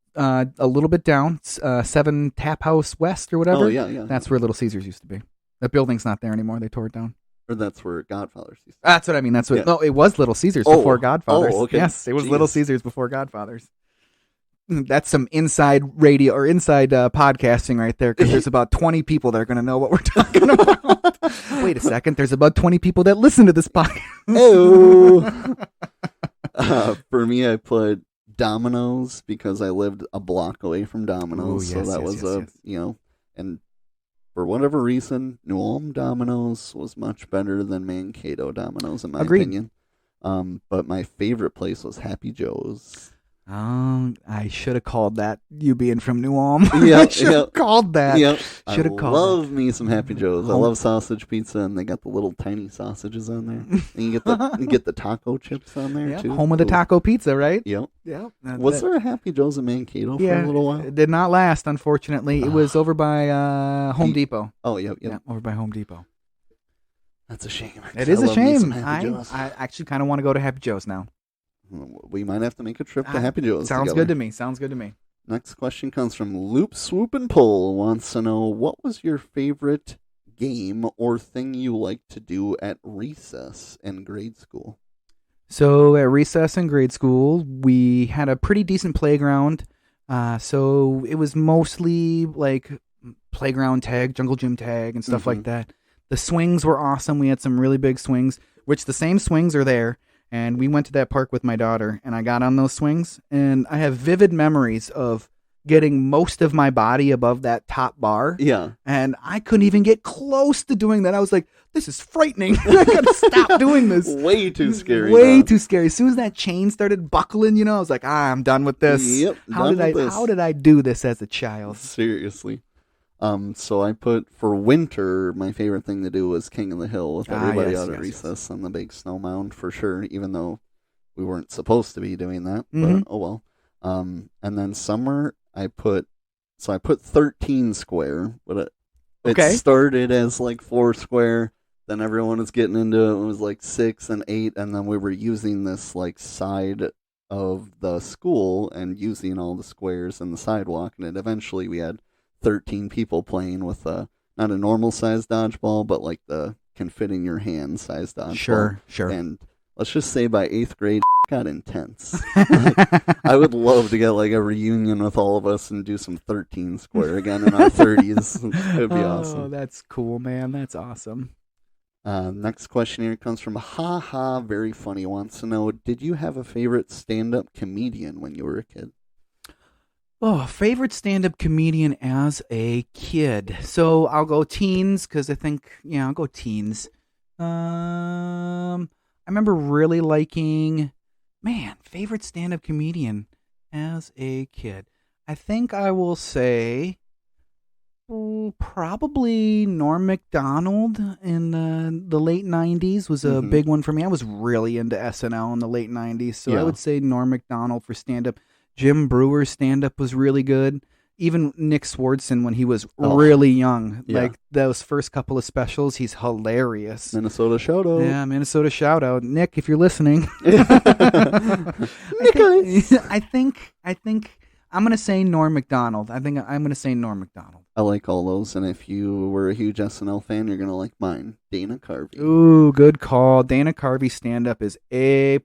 A little bit down, 7 Tap House West or whatever. Oh, yeah. That's where Little Caesars used to be. That building's not there anymore. They tore it down. Or that's where Godfather's used to be. That's what I mean. No, it was Little Caesars before Godfathers. Oh, okay. Yes, it was Little Caesars before Godfathers. that's some inside radio or inside podcasting right there, because there's about 20 people that are going to know what we're talking about. Wait a second. There's about 20 people that listen to this podcast. Oh. For me, I put Domino's because I lived a block away from Domino's. Ooh, yes, so that was and for whatever reason, New Ulm Domino's was much better than Mankato Domino's in my opinion. But my favorite place was Happy Joe's. I should have called that, you being from New Ulm. Yeah, I should have called that. Yep. Should have called love me some Happy Joe's. I love sausage pizza, and they got the little tiny sausages on there. And you get the taco chips on there too. Home of the taco pizza, right? Yep. Yep. Was there a Happy Joe's in Mankato for a little while? It did not last, unfortunately. It was over by Home Depot. Oh, yep. Yeah, over by Home Depot. That's a shame. It is a shame. I actually kind of want to go to Happy Joe's now. We might have to make a trip to Happy Joe's. Sounds together. good to me. Sounds good to me. Next question comes from Loop Swoop and Pull. Wants to know, what was your favorite game or thing you liked to do at recess in grade school? So at recess in grade school, we had a pretty decent playground. So it was mostly like playground tag, jungle gym tag, and stuff like that. The swings were awesome. We had some really big swings, which the same swings are there. And we went to that park with my daughter, and I got on those swings, and I have vivid memories of getting most of my body above that top bar. Yeah. And I couldn't even get close to doing that. I was like, this is frightening. I gotta stop doing this. Way too scary. Way too scary. As soon as that chain started buckling, I was like, I'm done with this. Yep. How did I do this as a child? Seriously. So I put, for winter, my favorite thing to do was King of the Hill with everybody out at recess on the big snow mound, for sure, even though we weren't supposed to be doing that, but oh well. And then summer, I put 13 square, but it started as like 4 square, then everyone was getting into it, it was like 6 and 8, and then we were using this like side of the school and using all the squares and the sidewalk, and then eventually we had 13 people playing with not a normal size dodgeball, but like the can fit in your hand size dodgeball. Sure. And let's just say by 8th grade, it got intense. I would love to get like a reunion with all of us and do some 13 square again in our 30s. It would be awesome. Oh, that's cool, man. That's awesome. Next question here comes from Very Funny. Wants to know, did you have a favorite stand-up comedian when you were a kid? Oh, favorite stand-up comedian as a kid. So I'll go teens, because I think, I'll go teens. I remember really liking, favorite stand-up comedian as a kid. I think I will say probably Norm Macdonald in the late 90s was a big one for me. I was really into SNL in the late 90s, so I would say Norm Macdonald for stand-up. Jim Brewer's stand-up was really good. Even Nick Swardson when he was really young. Yeah. Like those first couple of specials, he's hilarious. Minnesota shout-out. Yeah, Minnesota shout-out. Nick, if you're listening. Nicholas. I think I'm going to say Norm Macdonald. I think I'm going to say Norm Macdonald. I like all those, and if you were a huge SNL fan, you're going to like mine, Dana Carvey. Ooh, good call. Dana Carvey's stand-up is A+.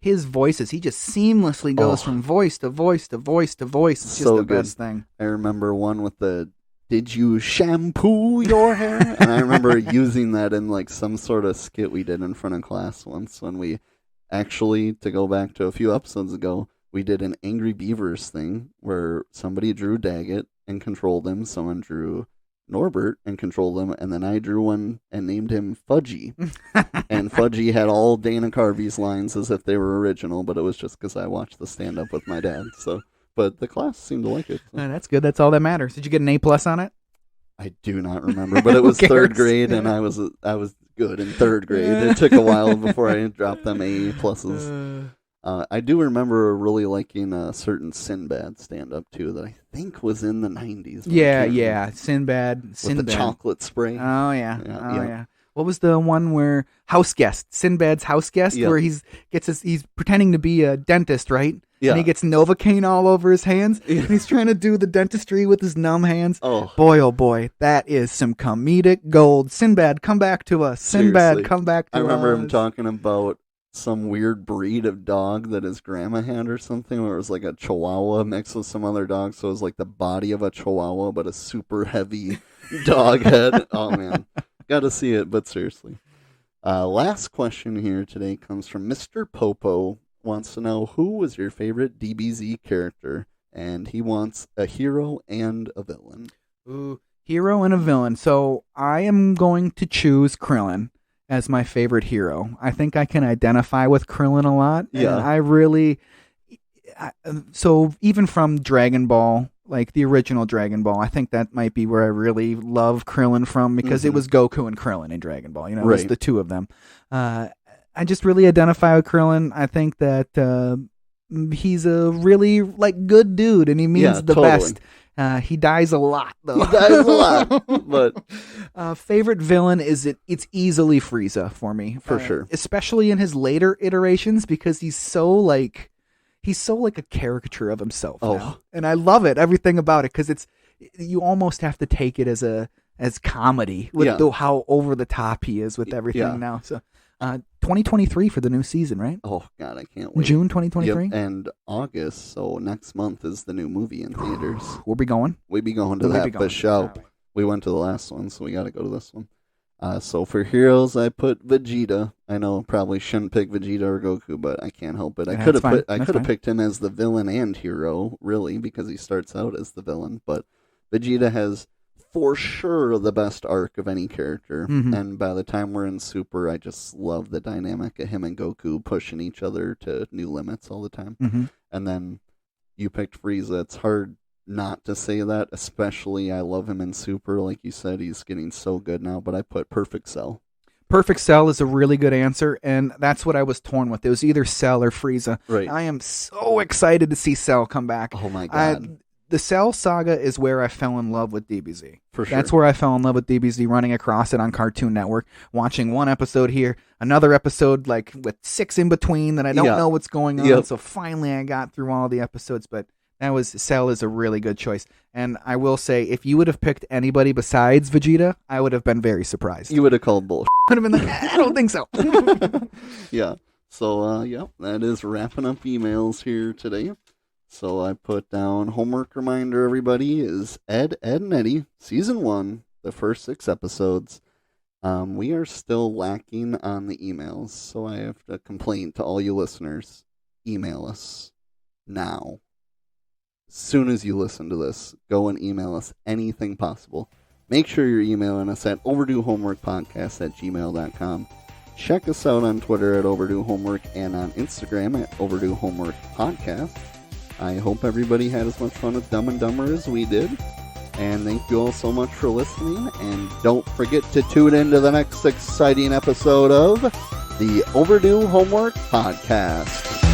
His voices, he just seamlessly goes from voice to voice to voice to voice. It's just the best thing. I remember one with the, did you shampoo your hair? And I remember using that in like some sort of skit we did in front of class once when we actually, to go back to a few episodes ago, we did an Angry Beavers thing where somebody drew Daggett and controlled him. Someone drew Norbert and controlled him, and then I drew one and named him Fudgy. And Fudgy had all Dana Carvey's lines as if they were original, but it was just because I watched the stand-up with my dad. So, but the class seemed to like it. So. That's good. That's all that matters. Did you get an A+ on it? I do not remember, but it was 3rd grade, and I was good in 3rd grade. It took a while before I dropped them A+. I do remember really liking a certain Sinbad stand-up, too, that I think was in the 90s. Yeah. Sinbad. With the chocolate spray. Oh, yeah. What was the one where House Guest, Sinbad's House Guest, where he's pretending to be a dentist, right? Yeah. And he gets Novocaine all over his hands, and he's trying to do the dentistry with his numb hands. Oh boy, that is some comedic gold. Sinbad, come back to us. Sinbad, come back to us. I remember him talking about some weird breed of dog that his grandma had or something, where it was like a Chihuahua mixed with some other dog, so it was like the body of a Chihuahua, but a super heavy dog head. Oh, man. Gotta see it, but seriously. Last question here today comes from Mr. Popo. Wants to know, who was your favorite DBZ character? And he wants a hero and a villain. Ooh, hero and a villain. So I am going to choose Krillin as my favorite hero. I think I can identify with Krillin a lot. Yeah. And I really... So even from Dragon Ball, like the original Dragon Ball, I think that might be where I really love Krillin from, because it was Goku and Krillin in Dragon Ball. You know, it was the two of them. I just really identify with Krillin. I think that he's a really good dude, and he means the best. He dies a lot, though. He dies a lot. But favorite villain it's easily Frieza for me, for sure. Especially in his later iterations, because he's so like a caricature of himself now. And I love it, everything about it, because you almost have to take it as comedy with how over the top he is with everything now. So 2023 for the new season, right? Oh God, I can't wait. June 2023? Yep. And August, so next month is the new movie in theaters. We'll be going to that for sure. We went to the last one, so we got to go to this one. So for heroes, I put Vegeta. I know probably shouldn't pick Vegeta or Goku, but I can't help it. I could have picked him as the villain and hero, really, because he starts out as the villain. But Vegeta has for sure the best arc of any character. And by the time we're in Super, I just love the dynamic of him and Goku pushing each other to new limits all the time. And then you picked Frieza. It's hard not to say that, especially I love him in Super. Like you said, he's getting so good now, but I put Perfect Cell. Perfect Cell is a really good answer, and that's what I was torn with. It was either Cell or Frieza. Right. I am so excited to see Cell come back. Oh my God. The Cell saga is where I fell in love with DBZ. For sure. That's where I fell in love with DBZ, running across it on Cartoon Network, watching one episode here, another episode like with 6 in between that I don't know what's going on. So finally I got through all the episodes, but Cell is a really good choice. And I will say, if you would have picked anybody besides Vegeta, I would have been very surprised. You would have called bullshit. I would have been like, I don't think so. Yeah. So, that is wrapping up emails here today. So I put down homework reminder, everybody, is Edd and Eddy, Season 1, the first 6 episodes. We are still lacking on the emails, so I have to complain to all you listeners. Email us now. As soon as you listen to this, go and email us anything possible. Make sure you're emailing us at overduehomeworkpodcast@gmail.com. Check us out on Twitter at Overdue Homework and on Instagram at Overdue Homework Podcast. I hope everybody had as much fun with Dumb and Dumber as we did. And thank you all so much for listening. And don't forget to tune into the next exciting episode of the Overdue Homework Podcast.